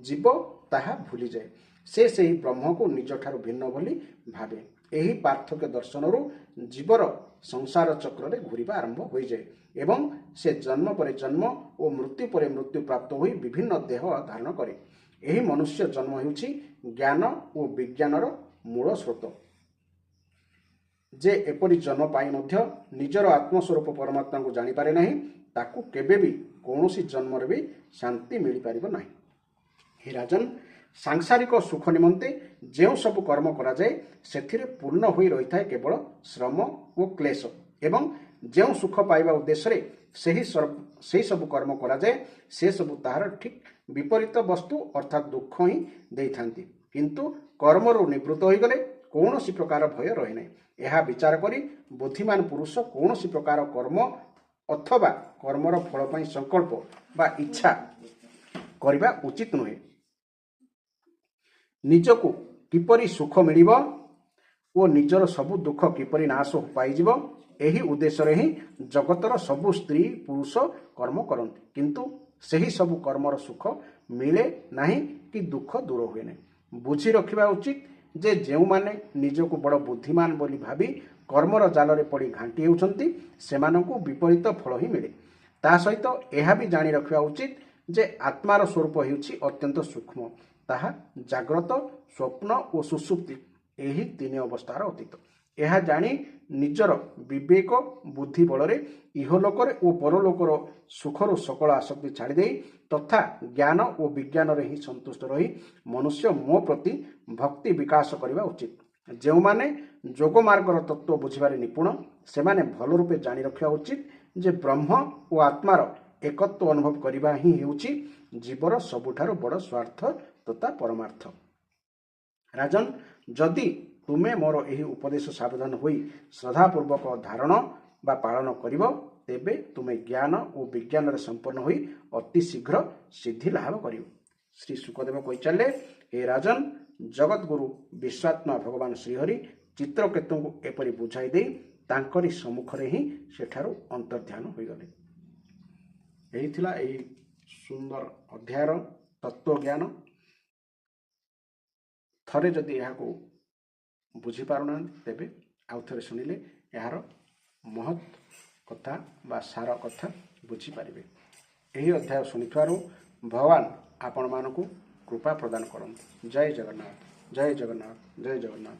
ଜୀବ ତାହା ଭୁଲିଯାଏ। ସେ ସେହି ବ୍ରହ୍ମକୁ ନିଜଠାରୁ ଭିନ୍ନ ବୋଲି ଭାବେ। ଏହି ପାର୍ଥକ୍ୟ ଦର୍ଶନରୁ ଜୀବର ସଂସାର ଚକ୍ରରେ ଘୂରିବା ଆରମ୍ଭ ହୋଇଯାଏ ଏବଂ ସେ ଜନ୍ମ ପରେ ଜନ୍ମ ଓ ମୃତ୍ୟୁ ପରେ ମୃତ୍ୟୁ ପ୍ରାପ୍ତ ହୋଇ ବିଭିନ୍ନ ଦେହ ଧାରଣ କରେ। ଏହି ମନୁଷ୍ୟ ଜନ୍ମ ହେଉଛି ଜ୍ଞାନ ଓ ବିଜ୍ଞାନର ମୂଳ ସ୍ରୋତ। ଯେ ଏପରି ଜନ୍ମ ପାଇ ମଧ୍ୟ ନିଜର ଆତ୍ମସ୍ୱରୂପ ପରମାତ୍ମାଙ୍କୁ ଜାଣିପାରେ ନାହିଁ, ତାକୁ କେବେ ବି କୌଣସି ଜନ୍ମରେ ବି ଶାନ୍ତି ମିଳିପାରିବ ନାହିଁ। ହେ ରାଜନ, ସାଂସାରିକ ସୁଖ ନିମନ୍ତେ ଯେଉଁ ସବୁ କର୍ମ କରାଯାଏ ସେଥିରେ ପୂର୍ଣ୍ଣ ହୋଇ ରହିଥାଏ କେବଳ ଶ୍ରମ ଓ କ୍ଲେଶ, ଏବଂ ଯେଉଁ ସୁଖ ପାଇବା ଉଦ୍ଦେଶ୍ୟରେ ସେହି ସବୁ କର୍ମ କରାଯାଏ ସେସବୁ ତାହାର ଠିକ୍ ବିପରୀତ ବସ୍ତୁ ଅର୍ଥାତ୍ ଦୁଃଖ ହିଁ ଦେଇଥାନ୍ତି। କିନ୍ତୁ କର୍ମରୁ ନିବୃତ୍ତ ହୋଇଗଲେ କୌଣସି ପ୍ରକାର ଭୟ ରହେ ନାହିଁ। ଏହା ବିଚାର କରି ବୁଦ୍ଧିମାନ ପୁରୁଷ କୌଣସି ପ୍ରକାର କର୍ମ ଅଥବା କର୍ମର ଫଳ ପାଇଁ ସଂକଳ୍ପ ବା ଇଚ୍ଛା କରିବା ଉଚିତ ନୁହେଁ। ନିଜକୁ କିପରି ସୁଖ ମିଳିବ ଓ ନିଜର ସବୁ ଦୁଃଖ କିପରି ନାଶ ପାଇଯିବ, ଏହି ଉଦ୍ଦେଶ୍ୟରେ ହିଁ ଜଗତର ସବୁ ସ୍ତ୍ରୀ ପୁରୁଷ କର୍ମ କରନ୍ତି। କିନ୍ତୁ ସେହି ସବୁ କର୍ମର ସୁଖ ମିଳେ ନାହିଁ କି ଦୁଃଖ ଦୂର ହୁଏ ନାହିଁ। ବୁଝି ରଖିବା ଉଚିତ ଯେ ଯେଉଁମାନେ ନିଜକୁ ବଡ଼ ବୁଦ୍ଧିମାନ ବୋଲି ଭାବି କର୍ମର ଜାଲରେ ପଡ଼ି ଘାଣ୍ଟି ହେଉଛନ୍ତି ସେମାନଙ୍କୁ ବିପରୀତ ଫଳ ହିଁ ମିଳେ। ତା ସହିତ ଏହା ବି ଜାଣି ରଖିବା ଉଚିତ ଯେ ଆତ୍ମାର ସ୍ୱରୂପ ହେଉଛି ଅତ୍ୟନ୍ତ ସୂକ୍ଷ୍ମ। ତାହା ଜାଗ୍ରତ, ସ୍ୱପ୍ନ ଓ ସୁଷୁପ୍ତି ଏହି ତିନି ଅବସ୍ଥାର ଅତୀତ। ଏହା ଜାଣି ନିଜର ବିବେକ ବୁଦ୍ଧି ବଳରେ ଇହଲୋକରେ ଓ ପରଲୋକର ସୁଖରୁ ସକଳ ଆସକ୍ତି ଛାଡ଼ିଦେଇ ତଥା ଜ୍ଞାନ ଓ ବିଜ୍ଞାନରେ ହିଁ ସନ୍ତୁଷ୍ଟ ରହି ମନୁଷ୍ୟ ମୋ ପ୍ରତି ଭକ୍ତି ବିକାଶ କରିବା ଉଚିତ। ଯେଉଁମାନେ ଯୋଗ ମାର୍ଗର ତତ୍ତ୍ୱ ବୁଝିବାରେ ନିପୁଣ ସେମାନେ ଭଲ ରୂପେ ଜାଣି ରଖିବା ଉଚିତ ଯେ ବ୍ରହ୍ମ ଓ ଆତ୍ମାର ଏକତ୍ୱ ଅନୁଭବ କରିବା ହିଁ ହେଉଛି ଜୀବର ସବୁଠାରୁ ବଡ଼ ସ୍ୱାର୍ଥ ତଥା ପରମାର୍ଥ। ରାଜନ, ଯଦି ତୁମେ ମୋର ଏହି ଉପଦେଶ ସାବଧାନ ହୋଇ ଶ୍ରଦ୍ଧାପୂର୍ବକ ଧାରଣ ବା ପାଳନ କରିବ ତେବେ ତୁମେ ଜ୍ଞାନ ଓ ବିଜ୍ଞାନରେ ସମ୍ପନ୍ନ ହୋଇ ଅତି ଶୀଘ୍ର ସିଦ୍ଧି ଲାଭ କରିବ। ଶ୍ରୀ ଶୁକଦେବ କହିଚାଲିଲେ, ହେ ରାଜନ, ଜଗତଗୁରୁ ବିଶ୍ୱାତ୍ମା ଭଗବାନ ଶ୍ରୀହରି ଚିତ୍ରକେତୁଙ୍କୁ ଏପରି ବୁଝାଇ ଦେଇ ତାଙ୍କରି ସମ୍ମୁଖରେ ହିଁ ସେଠାରୁ ଅନ୍ତର୍ଧ୍ୟାନ ହୋଇଗଲେ। ଏହି ଥିଲା ଏହି ସୁନ୍ଦର ଅଧ୍ୟାୟର ତତ୍ତ୍ୱଜ୍ଞାନ। ଥରେ ଯଦି ଏହାକୁ ବୁଝିପାରୁନାହାନ୍ତି ତେବେ ଆଉ ଥରେ ଶୁଣିଲେ ଏହାର ମହତ୍ କଥା ବା ସାର କଥା ବୁଝିପାରିବେ। ଏହି ଅଧ୍ୟାୟ ଶୁଣିଥିବାରୁ ଭଗବାନ ଆପଣମାନଙ୍କୁ କୃପା ପ୍ରଦାନ କରନ୍ତୁ। ଜୟ ଜଗନ୍ନାଥ, ଜୟ ଜଗନ୍ନାଥ, ଜୟ ଜଗନ୍ନାଥ।